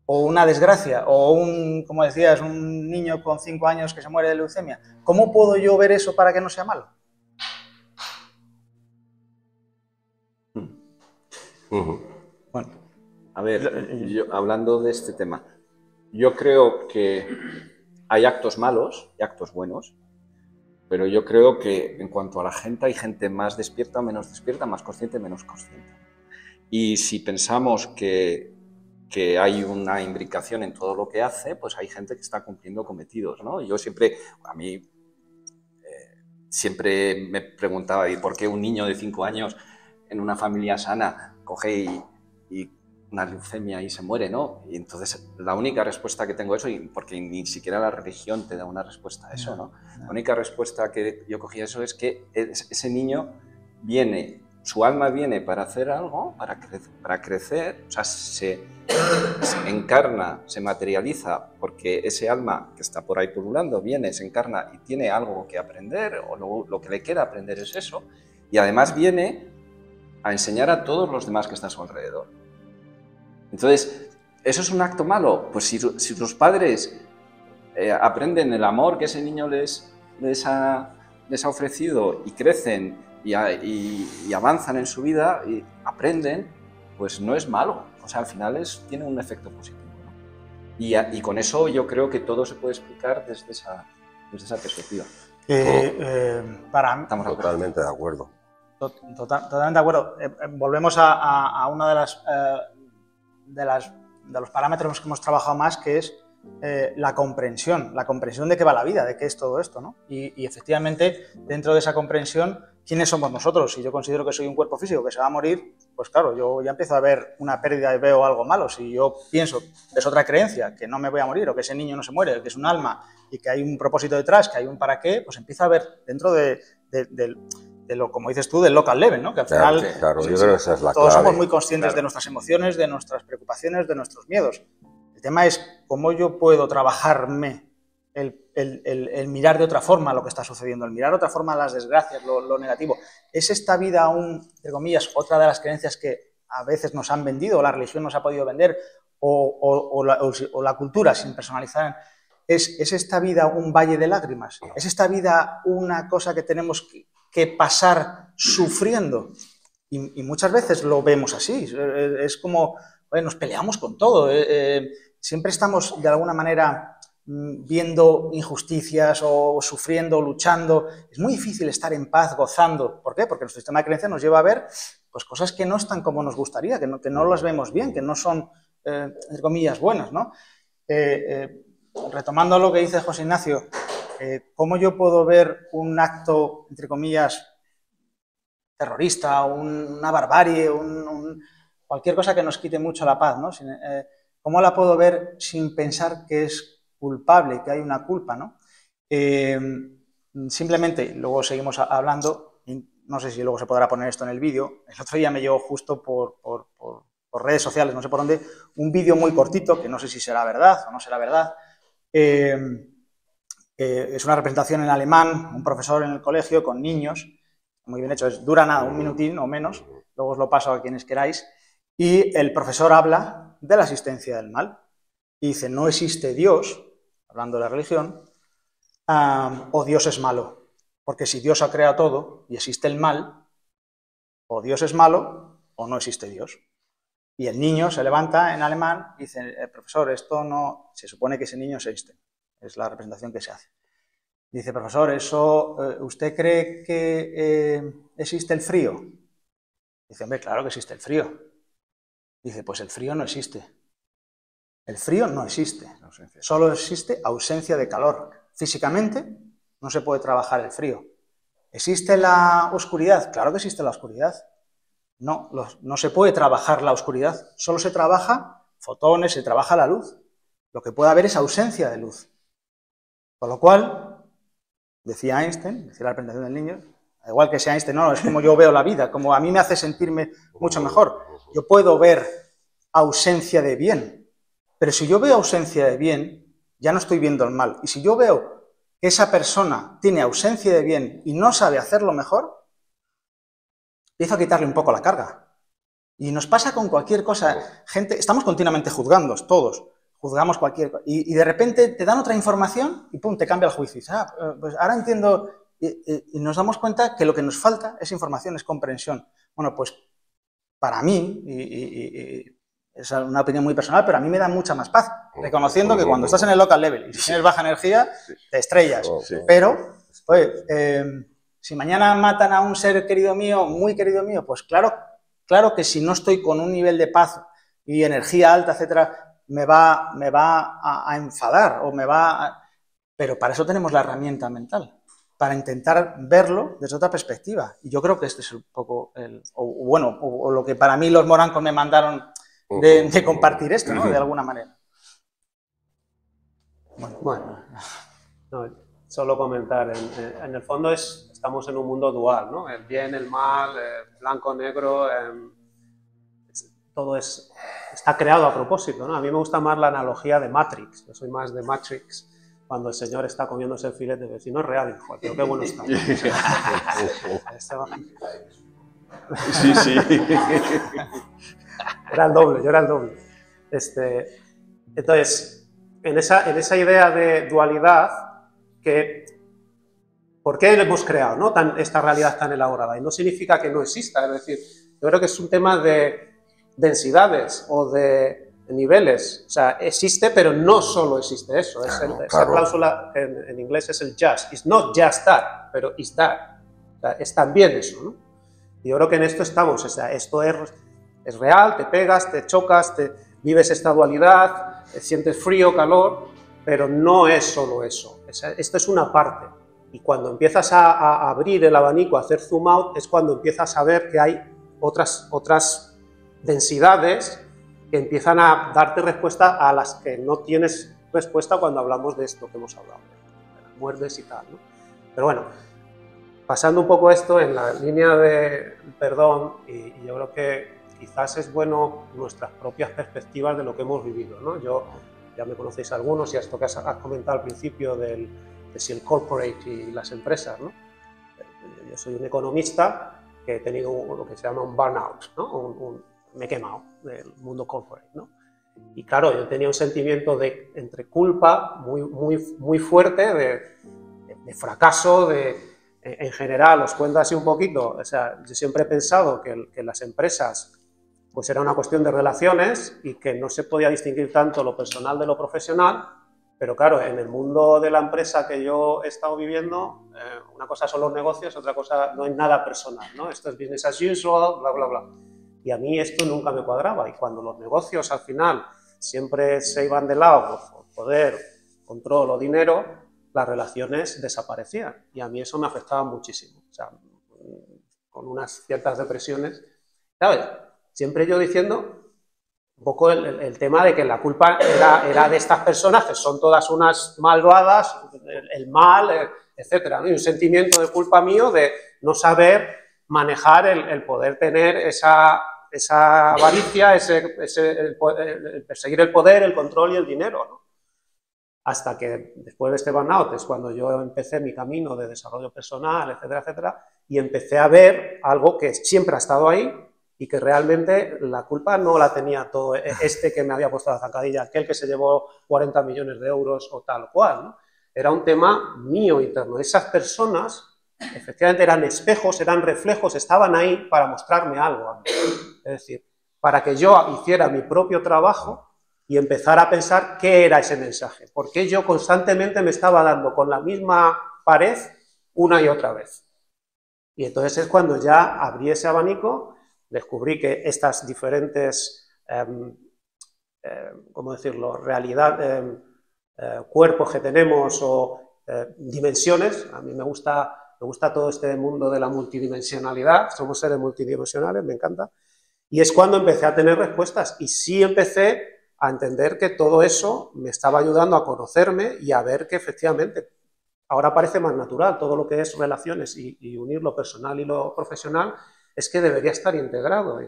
O una desgracia, o como decías, un niño con 5 años que se muere de leucemia. ¿Cómo puedo yo ver eso para que no sea malo? Bueno, a ver, hablando de este tema, yo creo que hay actos malos y actos buenos, pero yo creo que en cuanto a la gente, hay gente más despierta o menos despierta, más consciente o menos consciente. Y si pensamos que hay una imbricación en todo lo que hace, pues hay gente que está cumpliendo cometidos, ¿no? Yo siempre, siempre me preguntaba, ¿y por qué un niño de 5 años en una familia sana coge y una leucemia y se muere, ¿no? Y entonces la única respuesta que tengo es eso, porque ni siquiera la religión te da una respuesta a eso, ¿no? La única respuesta que yo cogí a eso es que ese niño viene, su alma viene para hacer algo, para crecer, o sea, se encarna, se materializa, porque ese alma que está por ahí pululando viene, se encarna y tiene algo que aprender, o lo que le queda aprender es eso, y además viene a enseñar a todos los demás que están a su alrededor. Entonces, ¿eso es un acto malo? Pues si los padres aprenden el amor que ese niño les ha ofrecido y crecen y avanzan en su vida y aprenden, pues no es malo. O sea, al final tiene un efecto positivo, ¿no? Y con eso yo creo que todo se puede explicar desde esa perspectiva. Para mí, estamos totalmente de acuerdo. Totalmente de acuerdo. Volvemos a una de los parámetros que hemos trabajado más, que es la comprensión de qué va la vida, de qué es todo esto, ¿no? Y efectivamente, dentro de esa comprensión, ¿quiénes somos nosotros? Si yo considero que soy un cuerpo físico que se va a morir, pues claro, yo ya empiezo a ver una pérdida y veo algo malo. Si yo pienso, es otra creencia, que no me voy a morir, o que ese niño no se muere, que es un alma y que hay un propósito detrás, que hay un para qué, pues empiezo a ver dentro de lo, como dices tú, del local level, ¿no? Que al final claro, yo creo que esa es la todos clave. Somos muy conscientes de nuestras emociones, de nuestras preocupaciones, de nuestros miedos. El tema es cómo yo puedo trabajarme el mirar de otra forma lo que está sucediendo, el mirar de otra forma las desgracias, lo negativo. ¿Es esta vida entre comillas, otra de las creencias que a veces nos han vendido, o la religión nos ha podido vender, o la cultura, sin personalizar? ¿Es esta vida un valle de lágrimas? ¿Es esta vida una cosa que tenemos que pasar sufriendo? Y muchas veces lo vemos así. Es como, nos peleamos con todo. Siempre estamos, de alguna manera, viendo injusticias o sufriendo, luchando. Es muy difícil estar en paz, gozando. ¿Por qué? Porque nuestro sistema de creencias nos lleva a ver pues, cosas que no están como nos gustaría, que no las vemos bien, que no son, entre comillas, buenas, ¿no? Retomando lo que dice José Ignacio, ¿cómo yo puedo ver un acto, entre comillas, terrorista, una barbarie, cualquier cosa que nos quite mucho la paz, ¿no? ¿Cómo la puedo ver sin pensar que es culpable, que hay una culpa, ¿no? Simplemente, luego seguimos hablando, no sé si luego se podrá poner esto en el vídeo, el otro día me llegó justo por redes sociales, no sé por dónde, un vídeo muy cortito, que no sé si será verdad o no será verdad. Es una representación en alemán, un profesor en el colegio con niños, muy bien hecho, dura nada, un minutín o menos, luego os lo paso a quienes queráis, y el profesor habla de la existencia del mal, y dice, no existe Dios, hablando de la religión, o Dios es malo, porque si Dios ha creado todo y existe el mal, o Dios es malo o no existe Dios. Y el niño se levanta en alemán y dice, profesor, esto no, se supone que ese niño es Einstein, es la representación que se hace. Dice, profesor, ¿usted cree que existe el frío? Dice, hombre, claro que existe el frío. Dice, pues el frío no existe. El frío no existe. Solo existe ausencia de calor. Físicamente no se puede trabajar el frío. ¿Existe la oscuridad? Claro que existe la oscuridad. No se puede trabajar la oscuridad. Solo se trabaja fotones, se trabaja la luz. Lo que puede haber es ausencia de luz. Con lo cual, decía Einstein, decía la representación del niño, igual que sea Einstein, no, es como yo veo la vida, como a mí me hace sentirme mucho mejor. Yo puedo ver ausencia de bien, pero si yo veo ausencia de bien, ya no estoy viendo el mal. Y si yo veo que esa persona tiene ausencia de bien y no sabe hacerlo mejor, empiezo a quitarle un poco la carga. Y nos pasa con cualquier cosa. Gente, estamos continuamente juzgando, todos. Juzgamos cualquier cosa. Y de repente te dan otra información y pum, te cambia el juicio. Y dices, pues ahora entiendo. Y nos damos cuenta que lo que nos falta es información, es comprensión. Bueno, pues para mí, y es una opinión muy personal, pero a mí me da mucha más paz, reconociendo que cuando estás en el local level y si tienes baja energía, te estrellas. Pero, oye, si mañana matan a un ser querido mío, muy querido mío, pues claro que si no estoy con un nivel de paz y energía alta, etcétera, me va a enfadar o pero para eso tenemos la herramienta mental, para intentar verlo desde otra perspectiva. Y yo creo que este es un poco o lo que para mí los morancos me mandaron de compartir esto, ¿no? De alguna manera. Bueno, no, solo comentar, en el fondo estamos en un mundo dual, ¿no? El bien, el mal, blanco, negro, todo está creado a propósito, ¿no? A mí me gusta más la analogía de Matrix, yo soy más de Matrix, cuando el señor está comiéndose el filete, de si no es real, hijo, pero qué bueno está. Sí, sí. Era el doble, yo era el doble. Entonces, en esa idea de dualidad, ¿por qué hemos creado, ¿no? Esta realidad tan elaborada? Y no significa que no exista, es decir, yo creo que es un tema de densidades o de niveles. O sea, existe, pero no solo existe eso. Esa cláusula en inglés es el just. It's not just that, pero it's that. O sea, es también eso, ¿no? Y yo creo que en esto estamos. O sea, esto es real, te pegas, te chocas, vives esta dualidad, sientes frío, calor, pero no es solo eso. Esto es una parte. Y cuando empiezas a abrir el abanico, a hacer zoom out, es cuando empiezas a ver que hay otras densidades que empiezan a darte respuesta a las que no tienes respuesta cuando hablamos de esto que hemos hablado, de las muertes y tal, ¿no? Pero bueno, pasando un poco esto en la línea de perdón, y yo creo que quizás es bueno nuestras propias perspectivas de lo que hemos vivido, ¿no? Ya me conocéis algunos y esto que has comentado al principio de si el corporate y las empresas, ¿no? Yo soy un economista que he tenido lo que se llama un burnout, ¿no? Me he quemado del mundo corporate, ¿no? Y claro, yo tenía un sentimiento entre culpa muy fuerte, de fracaso, en general, os cuento así un poquito, o sea, yo siempre he pensado que las empresas pues era una cuestión de relaciones y que no se podía distinguir tanto lo personal de lo profesional, Pero claro, en el mundo de la empresa que yo he estado viviendo, una cosa son los negocios, otra cosa no es nada personal, ¿no? Esto es business as usual, bla, bla, bla. Y a mí esto nunca me cuadraba. Y cuando los negocios al final siempre se iban de lado por poder, control o dinero, las relaciones desaparecían. Y a mí eso me afectaba muchísimo. O sea, con unas ciertas depresiones, ¿sabes? Siempre yo diciendo un poco el tema de que la culpa era de estas personas, que son todas unas malvadas, el mal, etcétera, ¿no? Y un sentimiento de culpa mío de no saber manejar el poder tener esa avaricia, el perseguir el poder, el control y el dinero, ¿no? Hasta que después de este burnout es cuando yo empecé mi camino de desarrollo personal, etcétera, etcétera, y empecé a ver algo que siempre ha estado ahí y que realmente la culpa no la tenía todo que me había puesto la zancadilla, aquel que se llevó 40 millones de euros o tal o cual, ¿no? Era un tema mío interno. Esas personas efectivamente eran espejos, eran reflejos, estaban ahí para mostrarme algo a mí. Es decir, para que yo hiciera mi propio trabajo y empezar a pensar qué era ese mensaje, porque yo constantemente me estaba dando con la misma pared una y otra vez. Y entonces es cuando ya abrí ese abanico, descubrí que estas diferentes, ¿cómo decirlo?, cuerpos que tenemos o dimensiones. A mí me gusta todo este mundo de la multidimensionalidad, somos seres multidimensionales, me encanta. Y es cuando empecé a tener respuestas y sí empecé a entender que todo eso me estaba ayudando a conocerme y a ver que efectivamente ahora parece más natural todo lo que es relaciones y unir lo personal y lo profesional, es que debería estar integrado.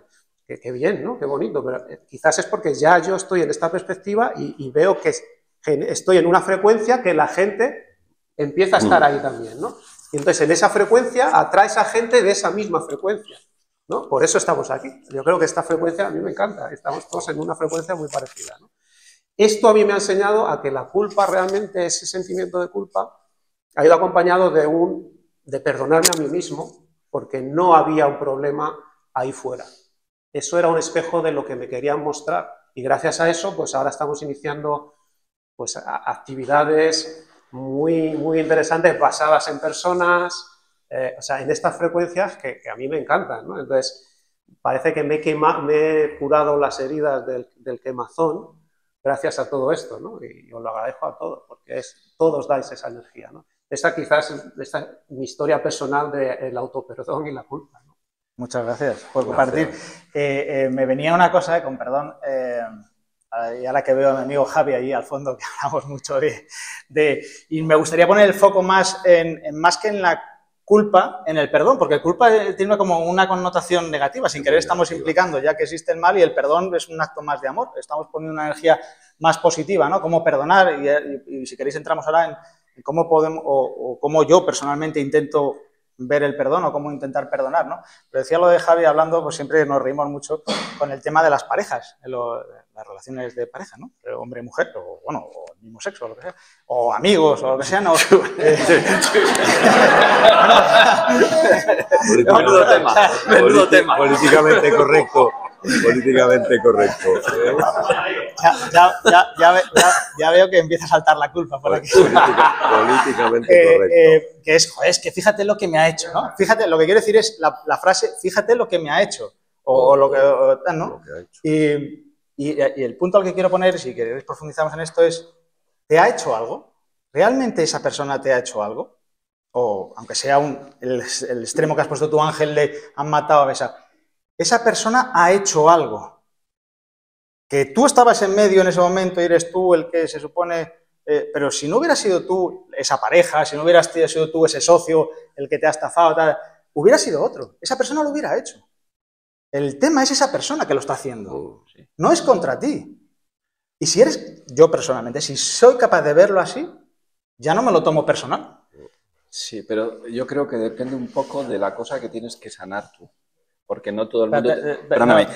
Qué bien, ¿no? Qué bonito, pero quizás es porque ya yo estoy en esta perspectiva y veo que estoy en una frecuencia que la gente empieza a estar ahí también, ¿no? Y entonces en esa frecuencia atraes a gente de esa misma frecuencia, ¿no? Por eso estamos aquí. Yo creo que esta frecuencia a mí me encanta, estamos todos en una frecuencia muy parecida, ¿no? Esto a mí me ha enseñado a que la culpa, realmente ese sentimiento de culpa, ha ido acompañado de perdonarme a mí mismo, porque no había un problema ahí fuera. Eso era un espejo de lo que me querían mostrar. Y gracias a eso, pues ahora estamos iniciando pues, actividades muy, muy interesantes basadas en personas, o sea, en estas frecuencias que a mí me encantan, ¿no? Entonces, parece que me he curado las heridas del quemazón gracias a todo esto, ¿no? Y os lo agradezco a todos, porque todos dais esa energía, ¿no? Esta quizás es mi historia personal del autoperdón y la culpa, ¿no? Muchas gracias por compartir. Me venía una cosa, con perdón, y ahora que veo a mi amigo Javi allí al fondo, que hablamos mucho y me gustaría poner el foco más más que en la culpa, en el perdón, porque culpa tiene como una connotación negativa, sin querer estamos implicando ya que existe el mal y el perdón es un acto más de amor, estamos poniendo una energía más positiva, ¿no? Cómo perdonar y si queréis entramos ahora en cómo podemos o cómo yo personalmente intento ver el perdón o cómo intentar perdonar, ¿no? Pero decía lo de Javi hablando, pues siempre nos reímos mucho con el tema de las parejas, las relaciones de pareja, ¿no? Hombre y mujer, o bueno, o el mismo sexo, o lo que sea, o amigos, o lo que sea, no. Menudo tema. Políticamente correcto. Políticamente correcto. Ya veo que empieza a saltar la culpa por aquí. Políticamente correcto. Que es que fíjate lo que me ha hecho, ¿no? Fíjate, lo que quiero decir es la frase, fíjate lo que me ha hecho, o lo que, ¿no? Lo que ha hecho. Y el punto al que quiero poner, si queréis profundizamos en esto, es, ¿te ha hecho algo? ¿Realmente esa persona te ha hecho algo? O, aunque sea el extremo que has puesto tu Ángel de han matado a Besa, esa persona ha hecho algo. Que tú estabas en medio en ese momento y eres tú el que se supone... pero si no hubieras sido tú esa pareja, si no hubieras sido tú ese socio el que te ha estafado, tal, hubiera sido otro. Esa persona lo hubiera hecho. El tema es esa persona que lo está haciendo. Sí. No es contra ti. Y si eres, yo personalmente, si soy capaz de verlo así, ya no me lo tomo personal. Sí, pero yo creo que depende un poco de la cosa que tienes que sanar tú. Porque no todo el mundo... Perdóname,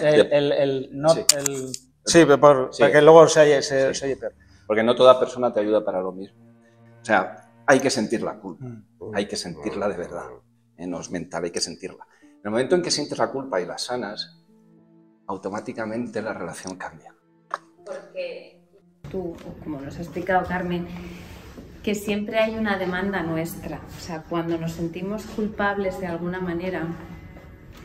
sí, porque luego se oye peor. Porque no toda persona te ayuda para lo mismo. O sea, hay que sentir la culpa. Hay que sentirla de verdad. No es mental, hay que sentirla. En el momento en que sientes la culpa y la sanas, automáticamente la relación cambia. tú, o como nos ha explicado Carmen, que siempre hay una demanda nuestra. O sea, cuando nos sentimos culpables de alguna manera,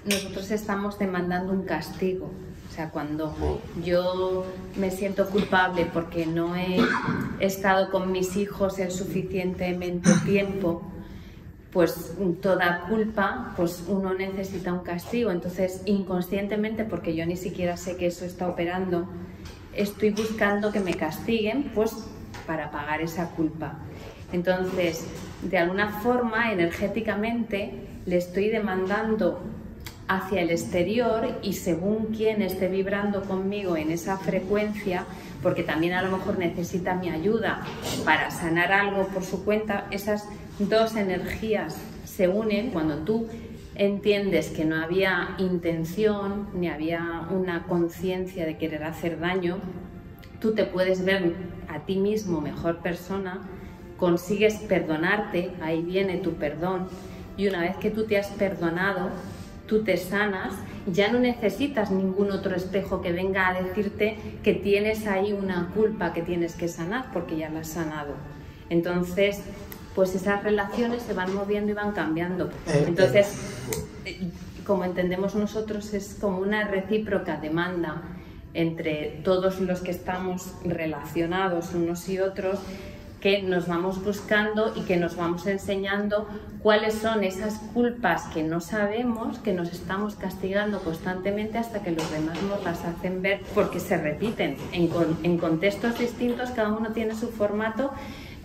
nosotros estamos demandando un castigo. O sea, cuando yo me siento culpable porque no he estado con mis hijos el suficientemente tiempo, pues toda culpa, pues uno necesita un castigo. Entonces, inconscientemente, porque yo ni siquiera sé que eso está operando, estoy buscando que me castiguen, pues para pagar esa culpa. Entonces, de alguna forma, energéticamente, le estoy demandando hacia el exterior, y según quién esté vibrando conmigo en esa frecuencia, porque también a lo mejor necesita mi ayuda para sanar algo por su cuenta, esas dos energías se unen. Cuando tú entiendes que no había intención ni había una conciencia de querer hacer daño, tú te puedes ver a ti mismo mejor persona, consigues perdonarte, ahí viene tu perdón, y una vez que tú te has perdonado, tú te sanas, ya no necesitas ningún otro espejo que venga a decirte que tienes ahí una culpa que tienes que sanar, porque ya la has sanado. Entonces, pues esas relaciones se van moviendo y van cambiando. Entonces, como entendemos nosotros, es como una recíproca demanda entre todos los que estamos relacionados unos y otros, que nos vamos buscando y que nos vamos enseñando cuáles son esas culpas que no sabemos, que nos estamos castigando constantemente, hasta que los demás nos las hacen ver, porque se repiten en contextos distintos, cada uno tiene su formato,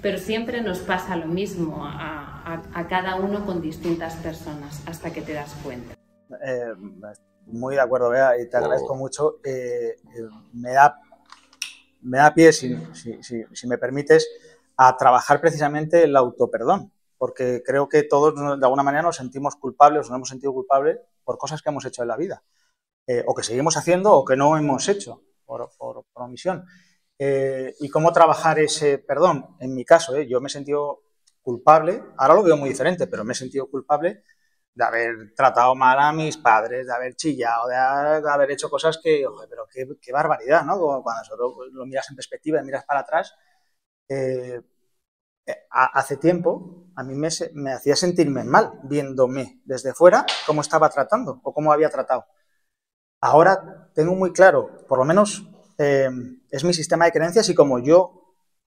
pero siempre nos pasa lo mismo a cada uno con distintas personas, hasta que te das cuenta. Muy de acuerdo, Bea, y te agradezco mucho. Me da pie, si me permites, a trabajar precisamente el autoperdón, porque creo que todos de alguna manera nos sentimos culpables, o nos hemos sentido culpables por cosas que hemos hecho en la vida, o que seguimos haciendo o que no hemos hecho por omisión. ¿Y cómo trabajar ese perdón? En mi caso, yo me he sentido culpable, ahora lo veo muy diferente, pero me he sentido culpable de haber tratado mal a mis padres, de haber chillado, de haber hecho cosas que, oye, pero qué barbaridad, ¿no? Cuando solo lo miras en perspectiva y miras para atrás. Hace tiempo a mí me hacía sentirme mal viéndome desde fuera cómo estaba tratando o cómo había tratado. Ahora tengo muy claro, por lo menos es mi sistema de creencias y como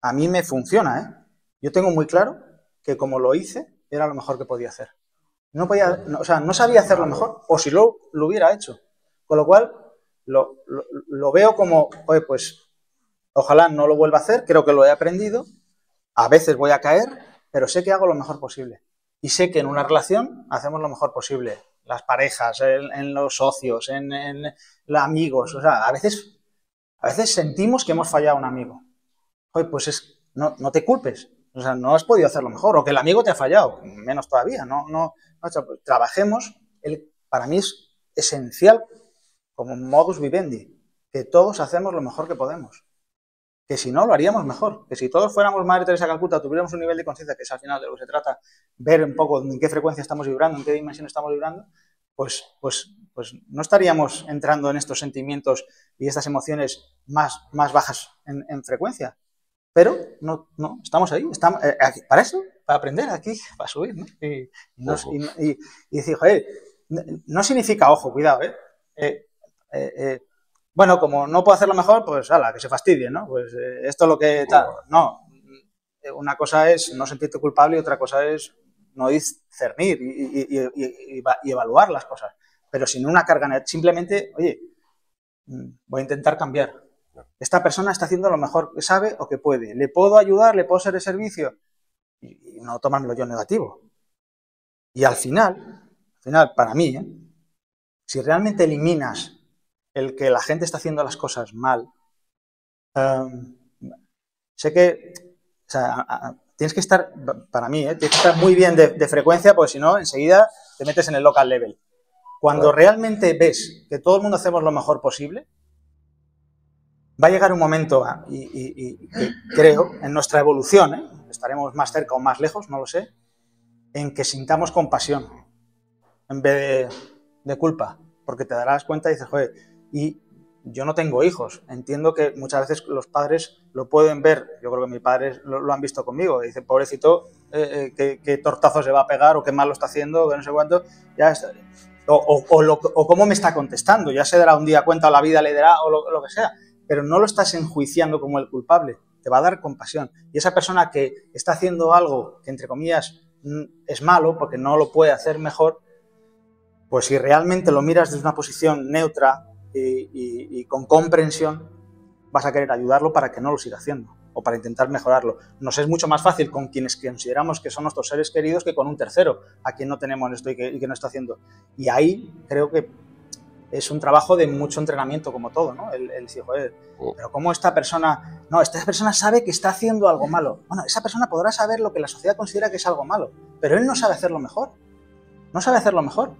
a mí me funciona, yo tengo muy claro que como lo hice era lo mejor que podía hacer. No sabía hacerlo mejor, o si lo hubiera hecho. Con lo cual lo veo como, oye, pues ojalá no lo vuelva a hacer, creo que lo he aprendido, a veces voy a caer, pero sé que hago lo mejor posible. Y sé que en una relación hacemos lo mejor posible. Las parejas, en los socios, en los amigos. O sea, a veces sentimos que hemos fallado a un amigo. Oye, pues no te culpes. O sea, no has podido hacerlo mejor. O que el amigo te ha fallado. Menos todavía. Trabajemos. Para mí es esencial, como modus vivendi, que todos hacemos lo mejor que podemos. Que si no, lo haríamos mejor. Que si todos fuéramos Madre Teresa de Calcuta, tuviéramos un nivel de conciencia, que es al final de lo que se trata, ver un poco en qué frecuencia estamos vibrando, en qué dimensión estamos vibrando, pues no estaríamos entrando en estos sentimientos y estas emociones más bajas en frecuencia. Pero no, estamos ahí, estamos aquí, para eso, para aprender aquí, para subir, ¿no? Y decir, joder, no significa, ojo, cuidado, bueno, como no puedo hacerlo mejor, pues ala, que se fastidie, ¿no? Pues esto es lo que tal. No, una cosa es no sentirte culpable y otra cosa es no discernir y evaluar las cosas. Pero sin una carga, simplemente, oye, voy a intentar cambiar. Esta persona está haciendo lo mejor que sabe o que puede. ¿Le puedo ayudar? ¿Le puedo ser de servicio? Y no tomármelo yo negativo. Y al final, para mí, si realmente eliminas el que la gente está haciendo las cosas mal, sé que, o sea, tienes que estar, para mí, tienes que estar muy bien de frecuencia, porque si no, enseguida te metes en el local level. Cuando realmente ves que todo el mundo hacemos lo mejor posible, va a llegar un momento, y creo, en nuestra evolución, estaremos más cerca o más lejos, no lo sé, en que sintamos compasión en vez de culpa, porque te darás cuenta y dices, joder, y yo no tengo hijos. Entiendo que muchas veces los padres lo pueden ver. Yo creo que mis padres lo han visto conmigo. Dicen, pobrecito, qué tortazo se va a pegar o qué mal lo está haciendo, que no sé cuánto. Ya está. O cómo me está contestando. Ya se dará un día cuenta o la vida le dará o lo que sea. Pero no lo estás enjuiciando como el culpable. Te va a dar compasión. Y esa persona que está haciendo algo que, entre comillas, es malo porque no lo puede hacer mejor, pues si realmente lo miras desde una posición neutra y con comprensión, vas a querer ayudarlo para que no lo siga haciendo o para intentar mejorarlo. Nos es mucho más fácil con quienes consideramos que son nuestros seres queridos que con un tercero, a quien no tenemos esto y que no está haciendo. Y ahí creo que es un trabajo de mucho entrenamiento, como todo, ¿no? El decir, joder, pero ¿cómo esta persona...? No, esta persona sabe que está haciendo algo malo. Bueno, esa persona podrá saber lo que la sociedad considera que es algo malo, pero él no sabe hacerlo mejor. No sabe hacerlo mejor.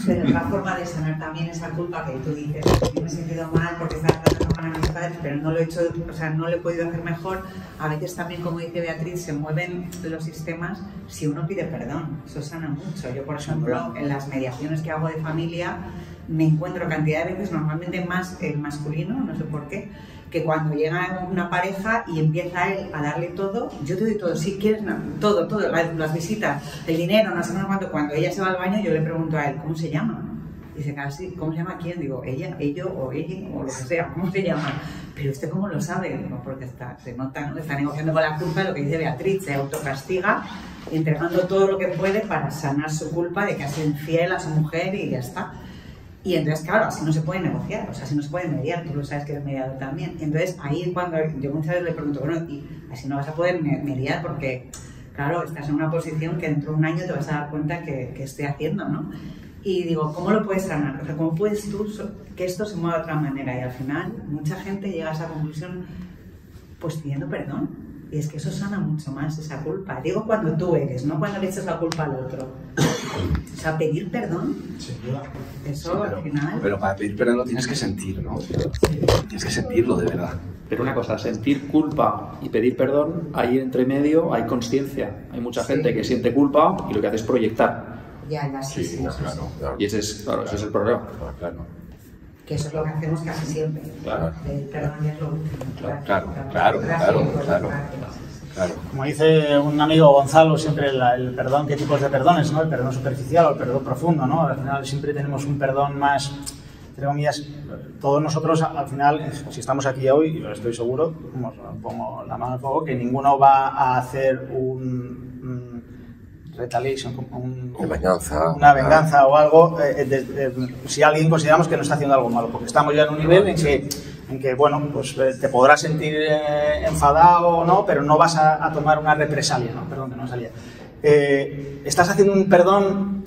Pero es la forma de sanar también esa culpa que tú dices. Yo me he sentido mal porque estaba tratando mal a mis padres, pero no lo he hecho, o sea, no lo he podido hacer mejor. A veces también, como dice Beatriz, se mueven los sistemas si uno pide perdón. Eso sana mucho. Yo, por ejemplo, en las mediaciones que hago de familia, me encuentro cantidad de veces, normalmente más el masculino, no sé por qué, que cuando llega una pareja y empieza él a darle todo, yo te doy todo, si quieres, no, todo, las visitas, el dinero, no sé cuánto. Cuando ella se va al baño, yo le pregunto a él, ¿cómo se llama? Dice, casi, ¿cómo se llama quién? Digo, ella, ello o ella, o lo que sea, ¿cómo se llama? Pero ¿usted cómo lo sabe? Digo, porque se nota, ¿no? Está negociando con la culpa, lo que dice Beatriz, se autocastiga, entregando todo lo que puede para sanar su culpa de que ha sido infiel a su mujer y ya está. Y entonces, claro, así no se puede negociar, o sea, así no se puede mediar, tú lo sabes que eres mediador también. Y entonces, ahí es cuando yo muchas veces le pregunto, bueno, y así no vas a poder mediar porque, claro, estás en una posición que dentro de un año te vas a dar cuenta que estoy haciendo, ¿no? Y digo, ¿cómo lo puedes sanar? O sea, ¿cómo puedes tú que esto se mueva de otra manera? Y al final, mucha gente llega a esa conclusión, pues pidiendo perdón. Y es que eso sana mucho más esa culpa. Digo cuando tú eres, no cuando le echas la culpa al otro. O sea, pedir perdón, eso sí, al final... Pero para pedir perdón lo tienes que sentir, ¿no? Tienes que sentirlo de verdad. Pero una cosa, sentir culpa y pedir perdón, ahí entre medio hay consciencia. Hay mucha gente que siente culpa y lo que hace es proyectar. Ya, sí. Claro. Y ese es el problema. Claro. Que eso es lo que hacemos casi siempre. Claro. El perdón ya es lo último. Claro. Como dice un amigo Gonzalo, siempre el perdón, ¿qué tipos de perdones? ¿No? El perdón superficial o el perdón profundo, ¿no? Al final siempre tenemos un perdón más, entre comillas, todos nosotros al final, si estamos aquí hoy, y lo estoy seguro, pongo la mano al fuego, que ninguno va a hacer retaliation, una venganza o algo, si alguien consideramos que no está haciendo algo malo, porque estamos ya en un nivel en que bueno, pues te podrás sentir enfadado o no, pero no vas a tomar una represalia, ¿no? Perdón, que no salía. Estás haciendo un perdón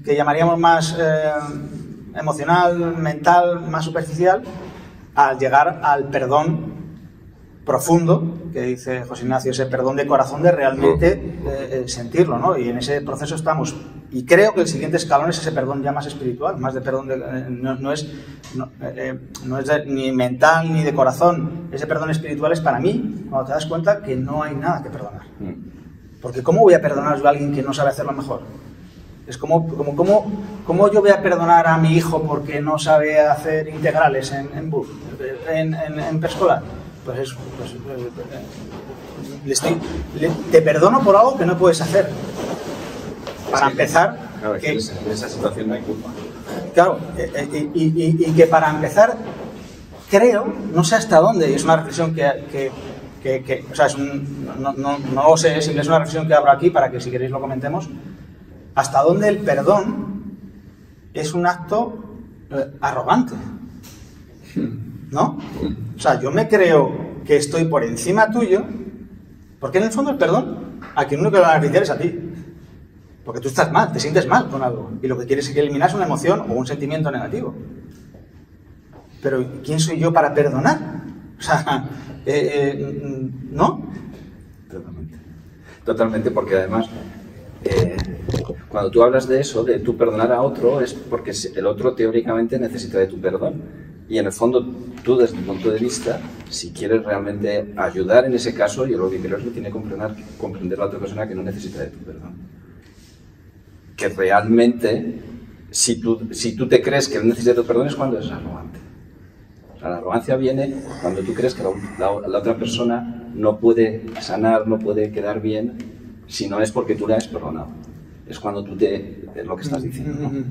que llamaríamos más emocional, mental, más superficial, al llegar al perdón profundo, que dice José Ignacio, ese perdón de corazón de realmente sentirlo, ¿no? Y en ese proceso estamos. Y creo que el siguiente escalón es ese perdón ya más espiritual, más de perdón, no es ni mental ni de corazón. Ese perdón espiritual es para mí, cuando te das cuenta que no hay nada que perdonar. Porque ¿cómo voy a perdonar yo a alguien que no sabe hacerlo mejor? Es como yo voy a perdonar a mi hijo porque no sabe hacer integrales en preescolar. Pues te perdono por algo que no puedes hacer. Para empezar... Claro, en esa situación no hay culpa. Claro, y que para empezar, creo, no sé hasta dónde, y es una reflexión que o sea, no lo sé, es una reflexión que abro aquí para que si queréis lo comentemos, hasta dónde el perdón es un acto arrogante, ¿no? O sea, yo me creo que estoy por encima tuyo, porque en el fondo el perdón, a quien único que lo va a beneficiar es a ti. Porque tú estás mal, te sientes mal con algo, y lo que quieres es que eliminas una emoción o un sentimiento negativo. Pero ¿quién soy yo para perdonar? O sea, ¿no? Totalmente, porque además, cuando tú hablas de eso, de tú perdonar a otro, es porque el otro teóricamente necesita de tu perdón. Y en el fondo, tú desde tu punto de vista, si quieres realmente ayudar en ese caso, yo lo que creo es que tiene que comprender la otra persona que no necesita de tu perdón. Que realmente Si tú te crees que necesitas tu perdón es cuando eres arrogante. O sea, la arrogancia viene cuando tú crees que la otra persona no puede sanar, no puede quedar bien, si no es porque tú le has perdonado. Es cuando tú es lo que estás diciendo, ¿no?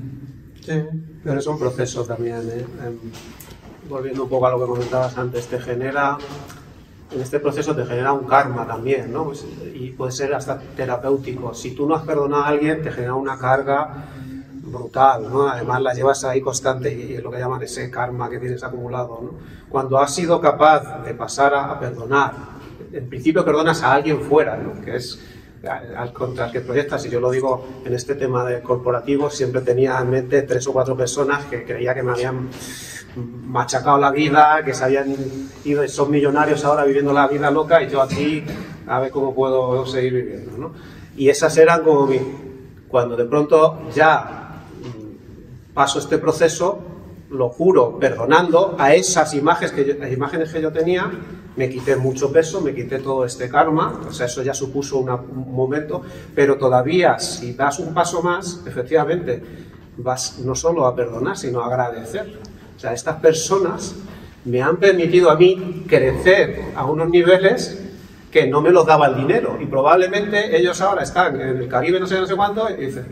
Sí, pero es un proceso también, ¿eh? Volviendo un poco a lo que comentabas antes, en este proceso te genera un karma también, ¿no? Pues, y puede ser hasta terapéutico. Si tú no has perdonado a alguien, te genera una carga brutal, ¿no? Además la llevas ahí constante y es lo que llaman ese karma que tienes acumulado, ¿no? Cuando has sido capaz de pasar a perdonar, en principio perdonas a alguien fuera, ¿no? Que es contra el que proyectas, y yo lo digo en este tema de corporativo, siempre tenía en mente 3 o 4 personas que creía que me habían machacado la vida, que se habían ido y son millonarios ahora viviendo la vida loca y yo aquí a ver cómo puedo seguir viviendo, ¿no? Y esas eran como cuando de pronto ya paso este proceso, lo juro, perdonando a esas imágenes que yo tenía, me quité mucho peso, me quité todo este karma, o sea, eso ya supuso un momento, pero todavía si das un paso más, efectivamente, vas no solo a perdonar, sino a agradecer. O sea, estas personas me han permitido a mí crecer a unos niveles que no me los daba el dinero, y probablemente ellos ahora están en el Caribe no sé cuánto, y dicen,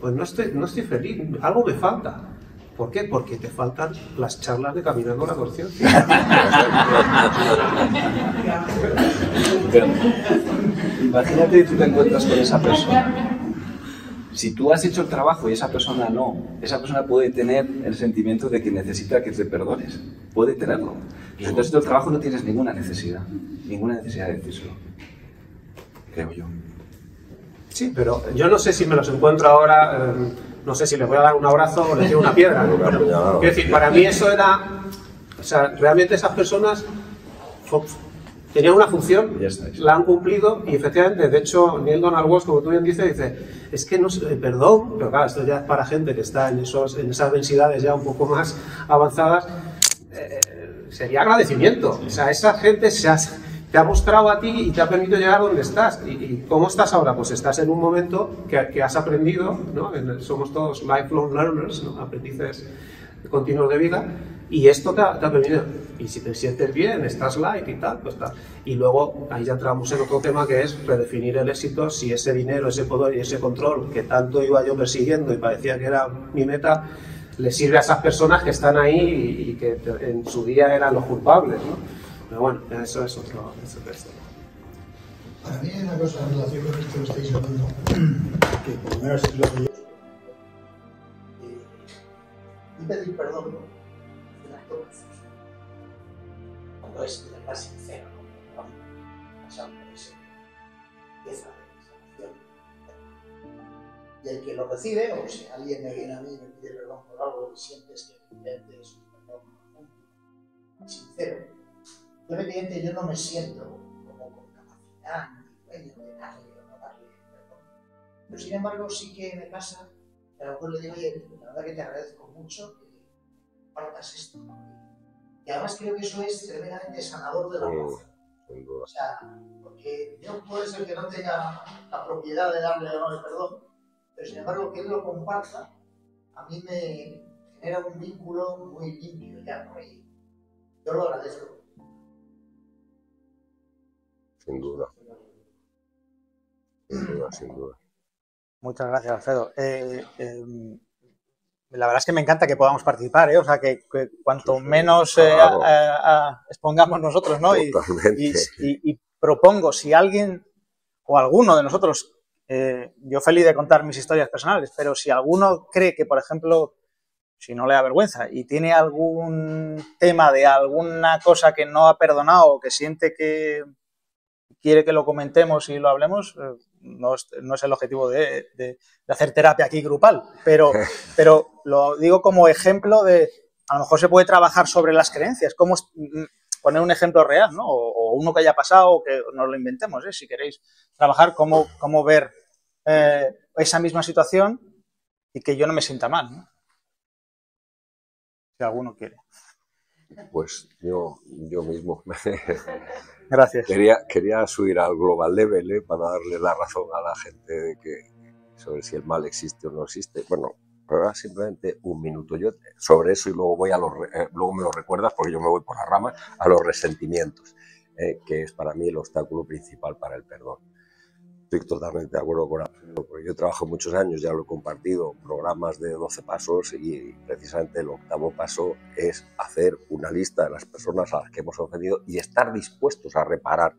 pues no estoy feliz, algo me falta. ¿Por qué? Porque te faltan las charlas de Caminando la Conciencia. Pero, imagínate que tú te encuentras con esa persona. Si tú has hecho el trabajo y esa persona no, esa persona puede tener el sentimiento de que necesita que te perdones. Puede tenerlo. Pero entonces el trabajo no tienes ninguna necesidad de decírselo. Creo yo. Sí, pero yo no sé si me los encuentro ahora, no sé si les voy a dar un abrazo o les tiro una piedra, ¿no? Pero, quiero decir, para mí eso era, o sea, realmente esas personas tenían una función, la han cumplido y efectivamente, de hecho, Neil Donald Walsh, como tú bien dices, dice, es que no sé, perdón, pero claro, esto ya es para gente que está en esas densidades ya un poco más avanzadas, sería agradecimiento. O sea, esa gente te ha mostrado a ti y te ha permitido llegar donde estás. ¿Y cómo estás ahora? Pues estás en un momento que has aprendido, ¿no? Somos todos lifelong learners, ¿no? Aprendices continuos de vida, y esto te ha permitido. Y si te sientes bien, estás light y tal, pues tal. Y luego ahí ya entramos en otro tema que es redefinir el éxito, si ese dinero, ese poder y ese control que tanto iba yo persiguiendo y parecía que era mi meta, le sirve a esas personas que están ahí y que en su día eran los culpables, ¿no? Pero bueno, eso es otro tema. Para mí hay una cosa en relación con esto que estáis hablando, que por lo menos es lo que yo... Y pedir perdón es un acto precioso. Cuando es de verdad sincero, ¿no? Pasando por ese pieza de sanación. Y el que lo recibe, o si alguien me viene a mí y me pide perdón por algo y sientes que evidentemente es un perdón profundo, sincero, evidentemente yo no me siento como con capacidad ni dueño de darle o no darle perdón. Pero sin embargo sí que me pasa que a lo mejor le digo, oye, la verdad que te agradezco mucho que partas esto. Y además creo que eso es tremendamente sanador de la voz. O sea, porque yo puede ser que no tenga la propiedad de darle o no el perdón, pero sin embargo que él lo comparta, a mí me genera un vínculo muy limpio ya, ¿no? Y yo lo agradezco. Sin duda. Sin duda. Muchas gracias, Alfredo. La verdad es que me encanta que podamos participar, ¿eh? O sea, que cuanto menos claro. expongamos nosotros, ¿no? Y propongo, si alguien o alguno de nosotros, yo feliz de contar mis historias personales, pero si alguno cree que, por ejemplo, si no le da vergüenza y tiene algún tema de alguna cosa que no ha perdonado o que siente que quiere que lo comentemos y lo hablemos, no es el objetivo de hacer terapia aquí grupal, pero lo digo como ejemplo de, a lo mejor se puede trabajar sobre las creencias, cómo poner un ejemplo real, ¿no? O uno que haya pasado o que nos lo inventemos, si queréis trabajar, cómo ver esa misma situación y que yo no me sienta mal, ¿no? Si alguno quiere. Pues yo mismo. Gracias. Quería subir al global level, para darle la razón a la gente de que sobre si el mal existe o no existe. Bueno, pero ahora simplemente un minuto. Yo sobre eso, y luego voy a luego me lo recuerdas porque yo me voy por las ramas, a los resentimientos, que es para mí el obstáculo principal para el perdón. Estoy totalmente de acuerdo con Alfredo, porque yo trabajo muchos años, ya lo he compartido, programas de 12 pasos, y precisamente el 8º paso es hacer una lista de las personas a las que hemos ofendido y estar dispuestos a reparar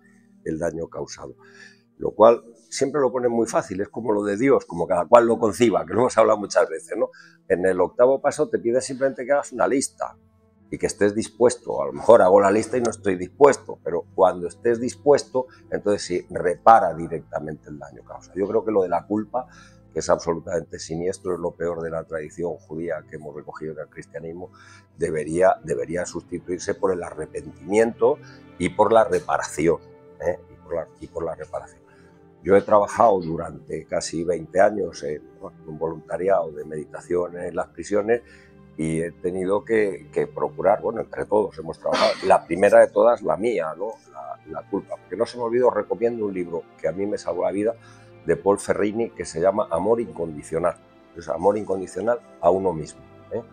el daño causado. Lo cual siempre lo ponen muy fácil, es como lo de Dios, como cada cual lo conciba, que lo hemos hablado muchas veces, ¿no? En el 8º paso te pide simplemente que hagas una lista y que estés dispuesto. A lo mejor hago la lista y no estoy dispuesto, pero cuando estés dispuesto, entonces sí, repara directamente el daño causado. Yo creo que lo de la culpa, que es absolutamente siniestro, es lo peor de la tradición judía que hemos recogido en el cristianismo, debería sustituirse por el arrepentimiento y por la reparación, y por la reparación. Yo he trabajado durante casi 20 años en un voluntariado de meditación en las prisiones, y he tenido que procurar, bueno, entre todos hemos trabajado, la primera de todas, la mía, ¿no? La culpa. Porque no se me olvide, os recomiendo un libro que a mí me salvó la vida, de Paul Ferrini, que se llama Amor Incondicional. Es amor incondicional a uno mismo, ¿eh?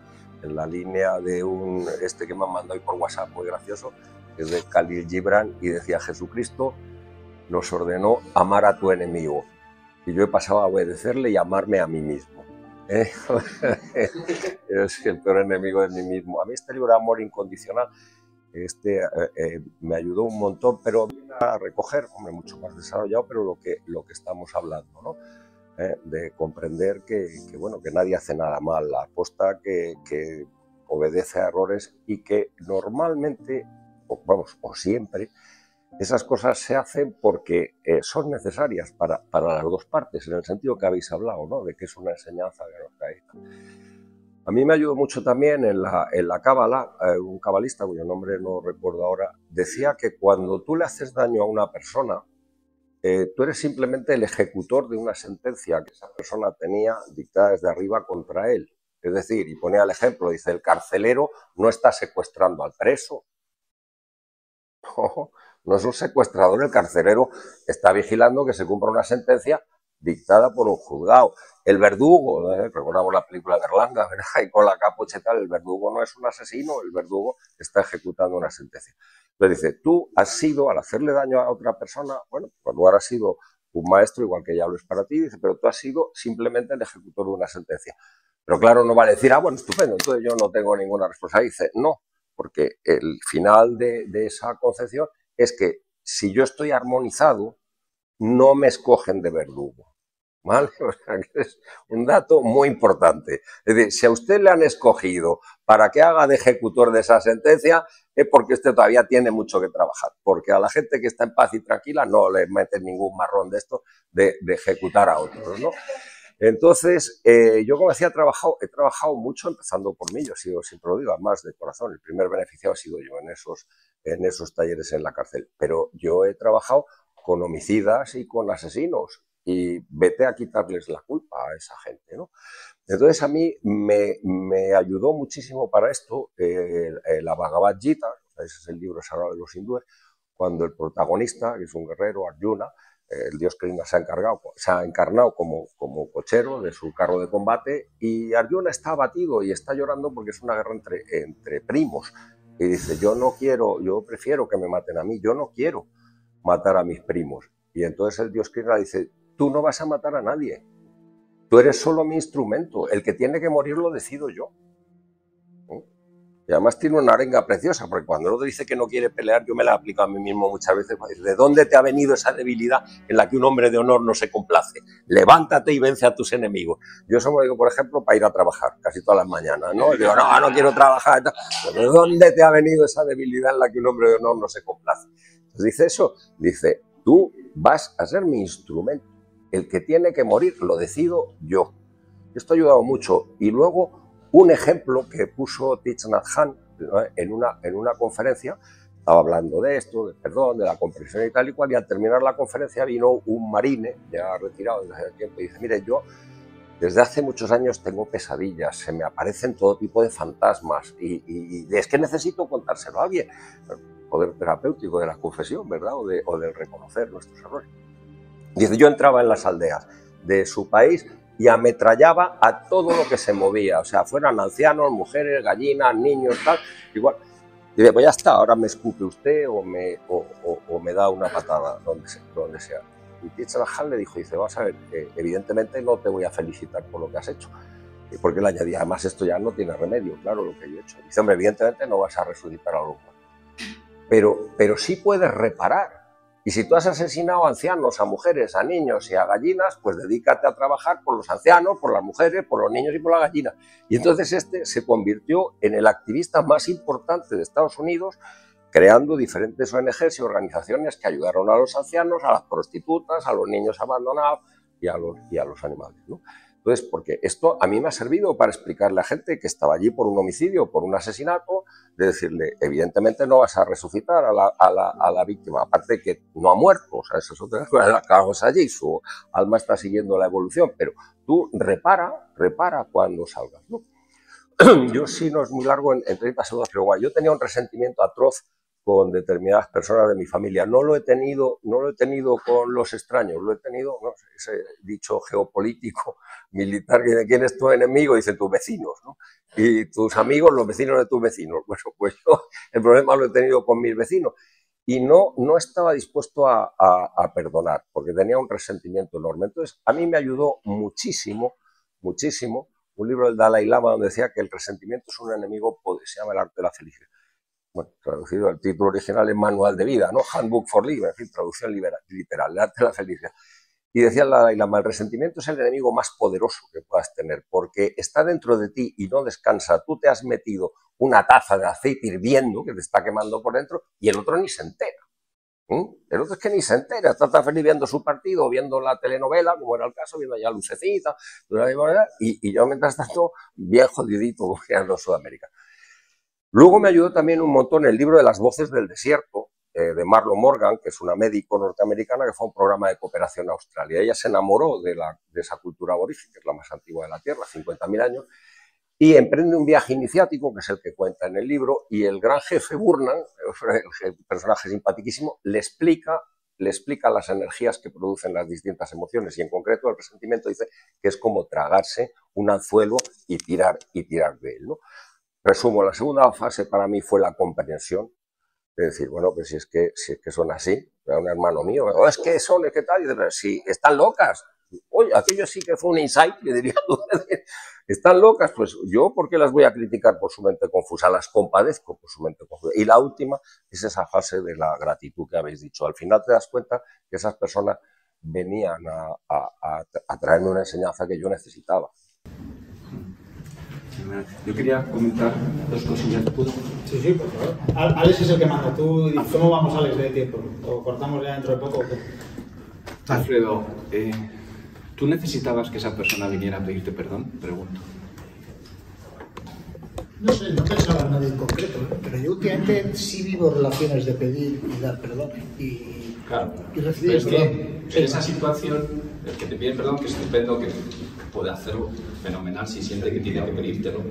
En la línea de que me han mandado hoy por WhatsApp, muy gracioso, que es de Khalil Gibran, y decía: Jesucristo nos ordenó amar a tu enemigo, y yo he pasado a obedecerle y amarme a mí mismo. Yo soy el peor enemigo de mí mismo. A mí este libro de Amor Incondicional me ayudó un montón, pero a recoger, hombre, mucho más desarrollado, pero lo que estamos hablando, ¿no? De comprender que nadie hace nada mal, la aposta que obedece a errores, y que normalmente, o siempre, esas cosas se hacen porque son necesarias para las dos partes, en el sentido que habéis hablado, ¿no? De que es una enseñanza que nos trae. A mí me ayudó mucho también en la Cábala, un cabalista, cuyo nombre no recuerdo ahora, decía que cuando tú le haces daño a una persona, tú eres simplemente el ejecutor de una sentencia que esa persona tenía dictada desde arriba contra él. Es decir, y ponía el ejemplo, dice: el carcelero no está secuestrando al preso. No es un secuestrador, el carcelero está vigilando que se cumpla una sentencia dictada por un juzgado. El verdugo, recordamos la película de Berlanga, ¿verdad? Y con la capucha y tal, el verdugo no es un asesino, el verdugo está ejecutando una sentencia. Entonces dice: tú has sido, al hacerle daño a otra persona, bueno, en lugar has sido un maestro, igual que ya lo es para ti, dice, pero tú has sido simplemente el ejecutor de una sentencia. Pero claro, no vale decir: ah, bueno, estupendo, entonces yo no tengo ninguna responsabilidad. Dice: no, porque el final de esa concepción es que si yo estoy armonizado, no me escogen de verdugo, ¿vale? O sea, que es un dato muy importante. Es decir, si a usted le han escogido para que haga de ejecutor de esa sentencia, es porque usted todavía tiene mucho que trabajar, porque a la gente que está en paz y tranquila no le meten ningún marrón de esto de ejecutar a otros, ¿no? Entonces, yo, como decía, he trabajado mucho, empezando por mí. Yo siempre lo digo, además de corazón, el primer beneficiado ha sido yo en esos talleres en la cárcel, pero yo he trabajado con homicidas y con asesinos, y vete a quitarles la culpa a esa gente, ¿no? Entonces, a mí me ayudó muchísimo para esto la Bhagavad Gita, ese es el libro sagrado de los hindúes, cuando el protagonista, que es un guerrero, Arjuna, el dios Krishna se ha encarnado como cochero de su carro de combate, y Arjuna está abatido y está llorando porque es una guerra entre primos, y dice: yo prefiero que me maten a mí, yo no quiero matar a mis primos. Y entonces el dios Krishna dice: tú no vas a matar a nadie, tú eres solo mi instrumento, el que tiene que morir lo decido yo. Y además tiene una arenga preciosa, porque cuando el otro dice que no quiere pelear, yo me la aplico a mí mismo muchas veces. ¿De dónde te ha venido esa debilidad en la que un hombre de honor no se complace? Levántate y vence a tus enemigos. Yo eso me lo digo, por ejemplo, para ir a trabajar, casi todas las mañanas, ¿no? Y digo: no quiero trabajar. ¿De dónde te ha venido esa debilidad en la que un hombre de honor no se complace? Entonces dice eso, dice: tú vas a ser mi instrumento. El que tiene que morir lo decido yo. Esto ha ayudado mucho. Y luego, un ejemplo que puso Thich Nhat Hanh en una conferencia, estaba hablando de esto, del perdón, de la comprensión y tal y cual, y al terminar la conferencia vino un marine, ya retirado desde hace tiempo, y dice: mire, yo desde hace muchos años tengo pesadillas, se me aparecen todo tipo de fantasmas, y es que necesito contárselo a alguien. El poder terapéutico de la confesión, ¿verdad? O del reconocer nuestros errores. Dice: yo entraba en las aldeas de su país y ametrallaba a todo lo que se movía, o sea, fueran ancianos, mujeres, gallinas, niños, tal, igual. Y dice, pues ya está, ahora me escupe usted o me da una patada, donde sea. Y Teacher Hall le dijo, dice, vas a ver, evidentemente no te voy a felicitar por lo que has hecho. Porque él añadía, además esto ya no tiene remedio, claro, lo que yo he hecho. Dice, hombre, evidentemente no vas a resucitar a los muertos. Pero sí puedes reparar. Y si tú has asesinado a ancianos, a mujeres, a niños y a gallinas, pues dedícate a trabajar por los ancianos, por las mujeres, por los niños y por las gallinas. Y entonces este se convirtió en el activista más importante de Estados Unidos, creando diferentes ONGs y organizaciones que ayudaron a los ancianos, a las prostitutas, a los niños abandonados y a los animales, ¿no? Entonces, porque esto a mí me ha servido para explicarle a gente que estaba allí por un homicidio, por un asesinato, de decirle, evidentemente no vas a resucitar a la víctima, aparte que no ha muerto, o sea, esa es otra cosa, la cagos allí, su alma está siguiendo la evolución, pero tú repara cuando salgas, ¿no? Yo sí, no es muy largo, en 30 segundos, pero igual, yo tenía un resentimiento atroz con determinadas personas de mi familia. No lo he tenido con los extraños, lo he tenido, no sé, ese dicho geopolítico, militar, que de quién es tu enemigo, dicen tus vecinos, ¿no? Y tus amigos, los vecinos de tus vecinos. Bueno, pues yo el problema lo he tenido con mis vecinos. Y no estaba dispuesto a perdonar, porque tenía un resentimiento enorme. Entonces, a mí me ayudó muchísimo, muchísimo, un libro del Dalai Lama donde decía que el resentimiento es un enemigo, se llama El arte de la felicidad. Bueno, traducido, el título original es Manual de Vida, ¿no? Handbook for Life, en fin, traducción literal, El arte de la felicidad. Y decía el Dalai Lama, el resentimiento es el enemigo más poderoso que puedas tener, porque está dentro de ti y no descansa. Tú te has metido una taza de aceite hirviendo que te está quemando por dentro y el otro ni se entera. El otro es que ni se entera, está feliz viendo su partido, viendo la telenovela, como era el caso, viendo ya Lucecita, y yo mientras tanto, bien jodidito, en Sudamérica. Luego me ayudó también un montón el libro de Las voces del desierto, de Marlo Morgan, que es una médico norteamericana que fue a un programa de cooperación a Australia. Ella se enamoró de esa cultura aborigen, que es la más antigua de la Tierra, 50.000 años, y emprende un viaje iniciático, que es el que cuenta en el libro, y el gran jefe Burnham, el personaje simpaticísimo, le explica las energías que producen las distintas emociones, y en concreto el resentimiento dice que es como tragarse un anzuelo y tirar de él, ¿no? Resumo, la segunda fase para mí fue la comprensión, de decir, bueno, pues si es que son así, un hermano mío, es que son, es que tal, y si están locas, oye, aquello sí que fue un insight, le diría, están locas, pues yo, ¿por qué las voy a criticar por su mente confusa? Las compadezco por su mente confusa. Y la última es esa fase de la gratitud que habéis dicho. Al final te das cuenta que esas personas venían a traerme una enseñanza que yo necesitaba. Yo quería comentar dos cosillas. ¿Puedo? Sí, por favor. Alex es el que manda. ¿Tú cómo vamos, Alex, de tiempo? ¿O cortamos ya dentro de poco? Alfredo, ¿tú necesitabas que esa persona viniera a pedirte perdón? Pregunto. No sé, no pensaba en nadie en concreto, pero yo últimamente sí vivo relaciones de pedir y dar perdón y recibir perdón. En esa situación, el que te pide perdón, que es estupendo, que puede hacerlo fenomenal si siente que tiene que pedírtelo,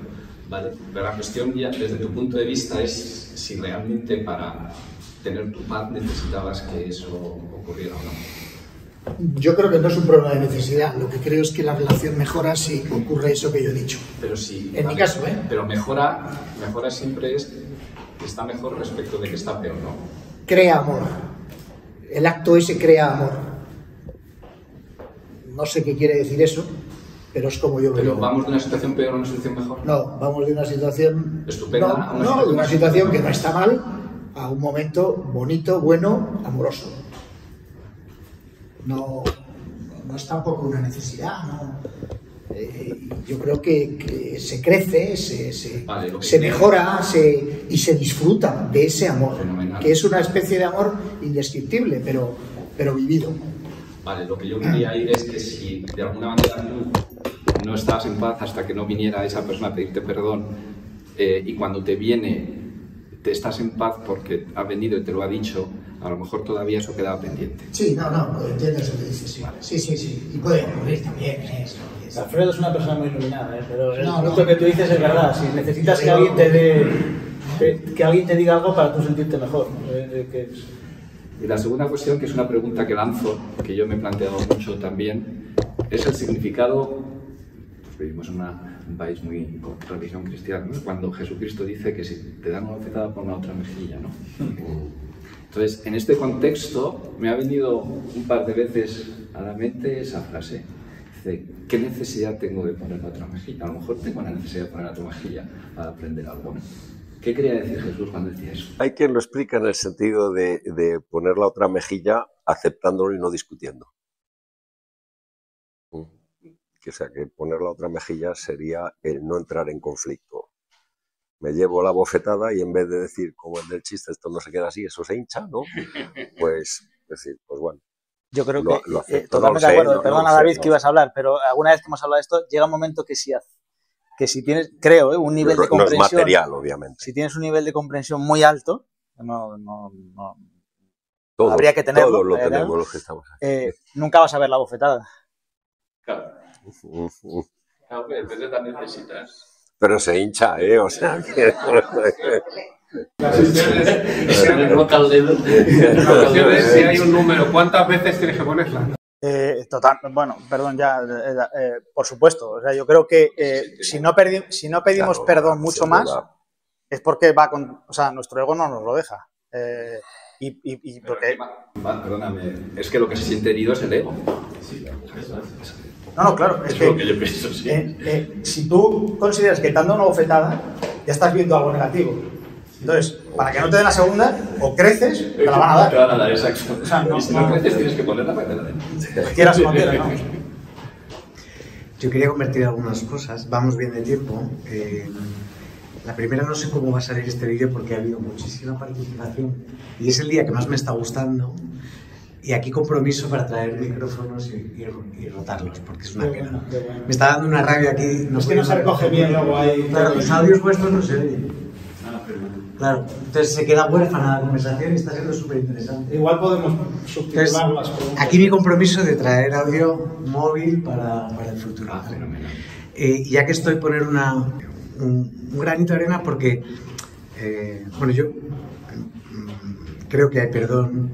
¿vale? Pero la cuestión ya desde tu punto de vista es si realmente para tener tu paz necesitabas que eso ocurriera o no. Yo creo que no es un problema de necesidad, lo que creo es que la relación mejora si ocurre eso que yo he dicho. Pero sí, en mi caso, ¿eh? Pero mejora siempre es que está mejor respecto de que está peor, ¿no? Crea amor. El acto ese crea amor. No sé qué quiere decir eso, pero es como yo lo digo. ¿Pero vamos de una situación peor a una situación mejor? No, vamos de una situación... estupenda. No, de una situación que no está mal a un momento bonito, bueno, amoroso. No es tampoco una necesidad, ¿no? Yo creo que se crece, se mejora y se disfruta de ese amor, fenomenal, que es una especie de amor indescriptible, pero vivido. Vale, lo que yo quería ir es que si de alguna manera tú no estabas en paz hasta que no viniera esa persona a pedirte perdón, y cuando te viene te estás en paz porque ha venido y te lo ha dicho, a lo mejor todavía eso quedaba pendiente. Sí, no, entiendo eso que dices, sí. Vale. Sí. Y puede ocurrir también eso. Alfredo es una persona muy iluminada, pero el punto que tú dices es verdad. Si necesitas que alguien que alguien te diga algo para tú sentirte mejor. Y la segunda cuestión, que es una pregunta que lanzo, que yo me he planteado mucho también, es el significado vivimos en un país muy con religión cristiana, ¿no? Cuando Jesucristo dice que si te dan una bofetada, pon la otra mejilla, ¿no? Entonces, en este contexto me ha venido un par de veces a la mente esa frase. Dice, ¿qué necesidad tengo de poner la otra mejilla? A lo mejor tengo la necesidad de poner la otra mejilla para aprender algo, ¿no? ¿Qué quería decir Jesús cuando decía eso? Hay quien lo explica en el sentido de poner la otra mejilla aceptándolo y no discutiendo. O sea, que poner la otra mejilla sería el no entrar en conflicto. Me llevo la bofetada y en vez de decir, como el del chiste, esto no se queda así, eso se hincha, ¿no? Pues decir, pues bueno. Yo creo lo que acepto, totalmente no de acuerdo. sé, Perdona, David, que ibas a hablar, pero alguna vez que hemos hablado de esto, llega un momento que si tienes, creo, un nivel de comprensión... No es material, obviamente. Si tienes un nivel de comprensión muy alto, todo, habría que tenerlo. Todos lo tenemos los que estamos aquí. Nunca vas a ver la bofetada. Claro. Claro, depende de las necesitas. Pero se hincha, o sea que... Si hay un número, ¿cuántas veces tienes que ponerla? Bueno, perdón, ya, por supuesto. O sea, yo creo que si no pedimos perdón mucho más, es porque va con... O sea, nuestro ego no nos lo deja. Y porque... Perdóname, es que lo que se siente herido es el ego. No, claro, es lo que yo pienso, sí. Si tú consideras que te han dado una bofetada, ya estás viendo algo negativo. Entonces, para que no te den la segunda, o creces, te la van a dar. Te van a dar, exacto. O sea, y si no creces, tienes que ponerla para que te la den. Quieras o no quieras, ¿no? Yo quería convertir algunas cosas, vamos bien de tiempo. La primera, no sé cómo va a salir este vídeo porque ha habido muchísima participación y es el día que más me está gustando. Y aquí compromiso para traer micrófonos y rotarlos, porque es una pena. Me está dando una rabia aquí. No es que no se recoge bien luego ahí. Claro, los audios vuestros no se oyen. Claro, entonces se queda huérfana la conversación y está siendo súper interesante. Igual podemos subtitular las preguntas. Aquí mi compromiso de traer audio móvil para el futuro. Ya que estoy, poner un granito de arena porque, bueno, yo creo que hay perdón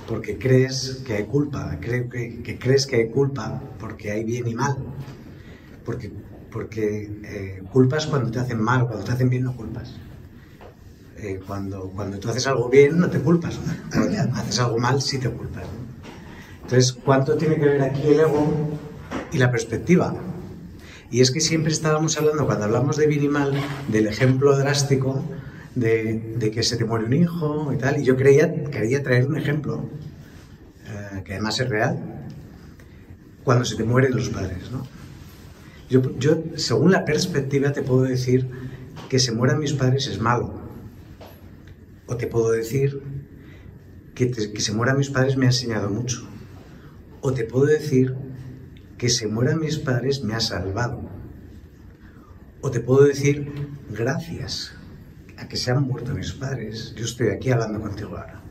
porque crees que hay culpa, creo que crees que hay culpa porque hay bien y mal, porque culpas cuando te hacen mal, cuando te hacen bien no culpas. Cuando tú haces algo bien no te culpas, cuando haces algo mal sí te culpas, ¿no? Entonces, ¿cuánto tiene que ver aquí el ego y la perspectiva? Y es que siempre estábamos hablando, cuando hablamos de bien y mal, del ejemplo drástico de que se te muere un hijo y tal, y yo quería traer un ejemplo que además es real, cuando se te mueren los padres, ¿no? Yo, según la perspectiva, te puedo decir que se mueran mis padres es malo, o te puedo decir que se mueran mis padres me ha enseñado mucho, o te puedo decir que se mueran mis padres me ha salvado, o te puedo decir gracias a que se han muerto mis padres, yo estoy aquí hablando contigo ahora.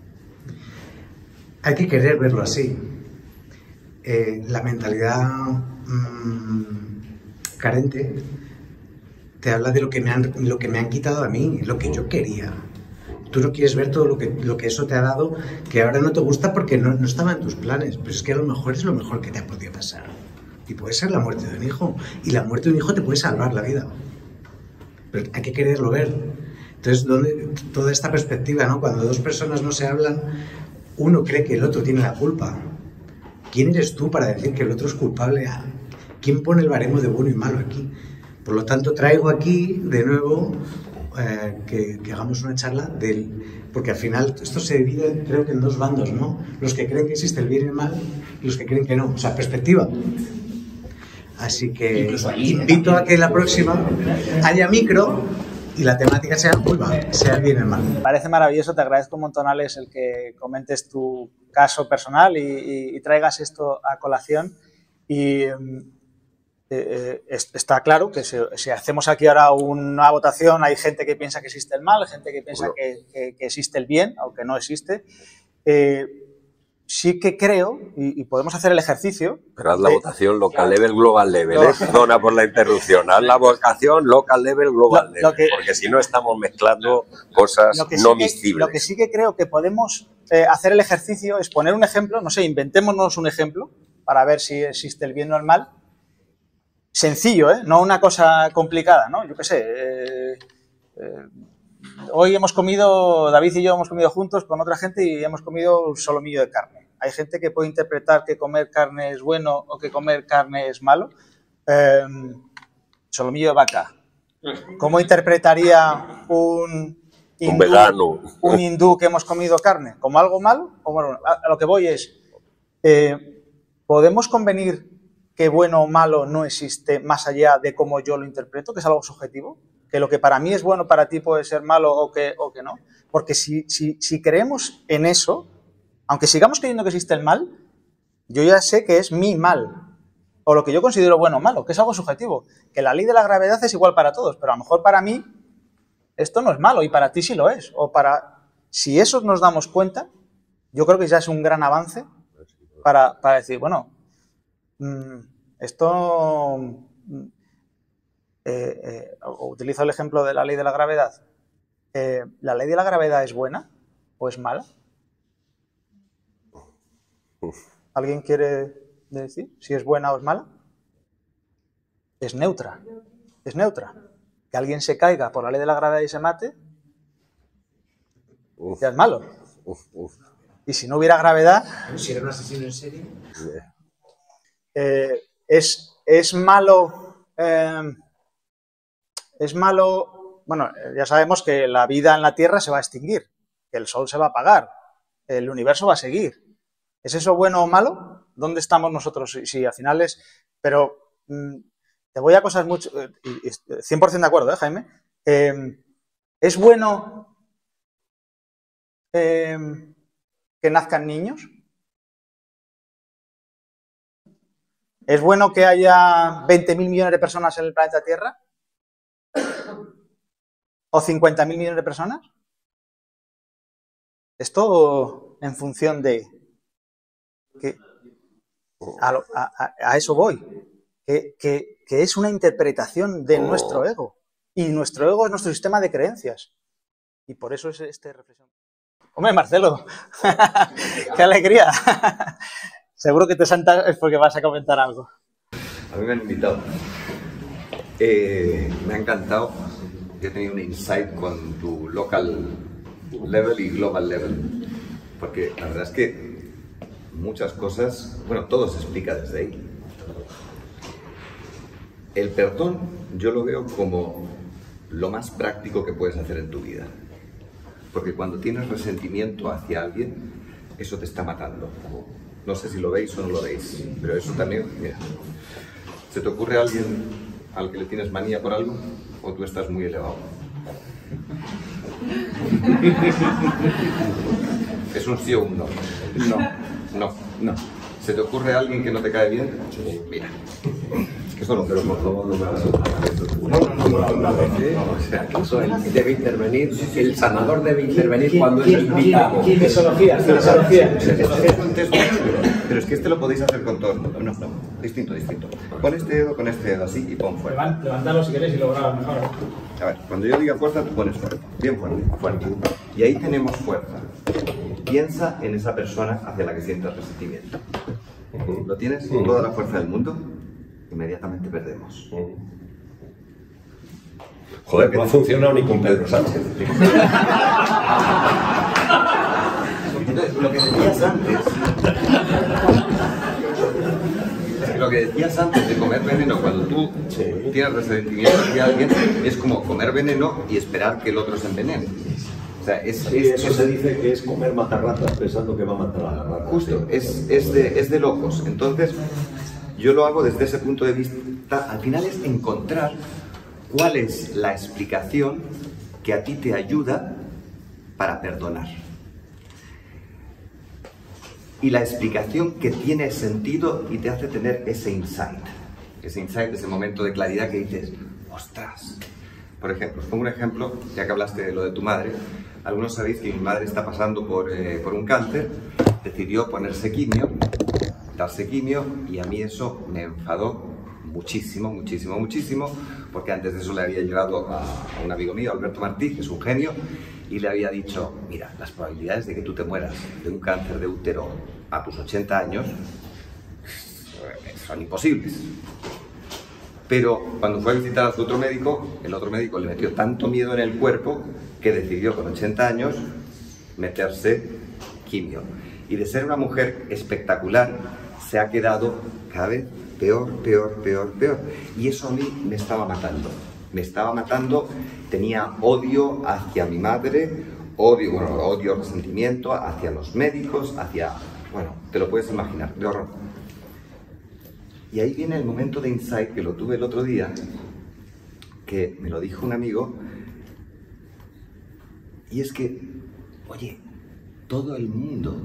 Hay que querer verlo así. La mentalidad carente te habla de lo que me han quitado a mí, lo que yo quería. Tú no quieres ver todo lo que eso te ha dado, que ahora no te gusta porque no estaba en tus planes, pero es que a lo mejor es lo mejor que te ha podido pasar. Y puede ser la muerte de un hijo, y la muerte de un hijo te puede salvar la vida. Pero hay que quererlo ver. Entonces, toda esta perspectiva, ¿no? Cuando dos personas no se hablan, uno cree que el otro tiene la culpa. ¿Quién eres tú para decir que el otro es culpable? ¿Quién pone el baremo de bueno y malo aquí? Por lo tanto, traigo aquí de nuevo que hagamos una charla porque al final esto se divide, creo que en dos bandos, ¿no? Los que creen que existe el bien y el mal y los que creen que no. O sea, perspectiva. Así que invito a que la próxima haya micro y la temática sea el bien y el mal. Me parece maravilloso, te agradezco un montón, Alex, el que comentes tu caso personal y traigas esto a colación. Y está claro que si hacemos aquí ahora una votación, hay gente que piensa que existe el mal, gente que piensa que existe el bien, aunque no existe. Sí que creo, y podemos hacer el ejercicio... Pero haz la votación local level, global level, Perdona por la interrupción. Haz la votación local level, global level, porque si no estamos mezclando cosas no miscibles. Lo que sí que creo que podemos hacer el ejercicio es poner un ejemplo, no sé, inventémonos un ejemplo para ver si existe el bien o el mal, sencillo, ¿eh? No una cosa complicada, ¿no? Yo qué sé. Hoy hemos comido, David y yo hemos comido juntos con otra gente y hemos comido un solomillo de carne. Hay gente que puede interpretar que comer carne es bueno o que comer carne es malo. Solomillo de vaca. ¿Cómo interpretaría un vegano, un hindú que hemos comido carne? ¿Como algo malo? A lo que voy es, ¿podemos convenir que bueno o malo no existe más allá de cómo yo lo interpreto, que es algo subjetivo? Que lo que para mí es bueno para ti puede ser malo o que no. Porque si creemos en eso, aunque sigamos creyendo que existe el mal, yo ya sé que es mi mal, o lo que yo considero bueno o malo, que es algo subjetivo. Que la ley de la gravedad es igual para todos, pero a lo mejor para mí esto no es malo y para ti sí lo es. Si eso nos damos cuenta, yo creo que ya es un gran avance para decir, bueno, esto... utilizo el ejemplo de la ley de la gravedad. ¿La ley de la gravedad es buena o es mala? ¿Alguien quiere decir si es buena o es mala? Es neutra. Es neutra. Que alguien se caiga por la ley de la gravedad y se mate, ya es malo. Y si no hubiera gravedad... Si era un asesino en serie... es malo... es malo... Bueno, ya sabemos que la vida en la Tierra se va a extinguir, que el Sol se va a apagar, el universo va a seguir. ¿Es eso bueno o malo? ¿Dónde estamos nosotros? Si al final es... Pero te voy a cosas mucho... 100% de acuerdo, Jaime? ¿Es bueno que nazcan niños? ¿Es bueno que haya 20.000 millones de personas en el planeta Tierra? ¿O 50.000 millones de personas? Esto en función de... que a eso voy. Que es una interpretación de nuestro ego. Y nuestro ego es nuestro sistema de creencias. Y por eso es esta reflexión. Hombre, Marcelo, qué alegría. Seguro que te sentas es porque vas a comentar algo. A mí me han invitado. Me ha encantado. Yo he tenido un insight con tu local level y global level. Porque la verdad es que muchas cosas, bueno, todo se explica desde ahí. El perdón yo lo veo como lo más práctico que puedes hacer en tu vida. Porque cuando tienes resentimiento hacia alguien, eso te está matando. No sé si lo veis o no lo veis, pero eso también, mira. ¿Se te ocurre a alguien al que le tienes manía por algo? ¿O tú estás muy elevado? ¿Es un sí o un no? No. ¿Se te ocurre a alguien que no te cae bien? Mira. Eso no, pero por favor no me hagas o sea, que eso debe intervenir, el sanador debe intervenir cuando es el invitado. Filosofía. Pero es que este lo podéis hacer con todos. No, distinto. Pon este dedo así y pon fuerza. Levántalo si queréis y lo grabas mejor. A ver, cuando yo diga fuerza, tú pones fuerza. Bien fuerte. Y ahí tenemos fuerza. Piensa en esa persona hacia la que sientas resentimiento. ¿Lo tienes? Toda la fuerza del mundo. Inmediatamente perdemos. Joder, no ha funcionado ni con Pedro Sánchez. Entonces, lo que decías antes de comer veneno, cuando tú tienes resentimiento hacia alguien, es como comer veneno y esperar que el otro se envenene. O sea, eso se dice que es comer matarratas pensando que va a matar a la rata. Justo, es de locos. Entonces, yo lo hago desde ese punto de vista. Al final es encontrar cuál es la explicación que a ti te ayuda para perdonar. Y la explicación que tiene sentido y te hace tener ese insight, ese momento de claridad que dices, ¡ostras! Por ejemplo, os pongo un ejemplo, ya que hablaste de lo de tu madre. Algunos sabéis que mi madre está pasando por un cáncer, decidió ponerse quimio, darse quimio, y a mí eso me enfadó muchísimo, porque antes de eso le había llegado a un amigo mío, Alberto Martí, que es un genio, y le había dicho, mira, las probabilidades de que tú te mueras de un cáncer de útero a tus 80 años son imposibles. Pero cuando fue a visitar a su otro médico, el otro médico le metió tanto miedo en el cuerpo que decidió con 80 años meterse quimio. Y de ser una mujer espectacular, se ha quedado cada vez peor, peor, peor, peor. Y eso a mí me estaba matando. Me estaba matando, tenía odio hacia mi madre, odio, resentimiento hacia los médicos, bueno, te lo puedes imaginar, de horror. Y ahí viene el momento de insight que lo tuve el otro día, que me lo dijo un amigo, y es que, oye, todo el mundo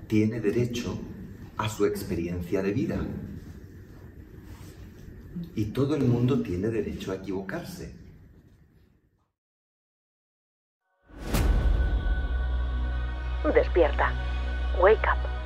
tiene derecho a su experiencia de vida. Y todo el mundo tiene derecho a equivocarse. Despierta. Wake up.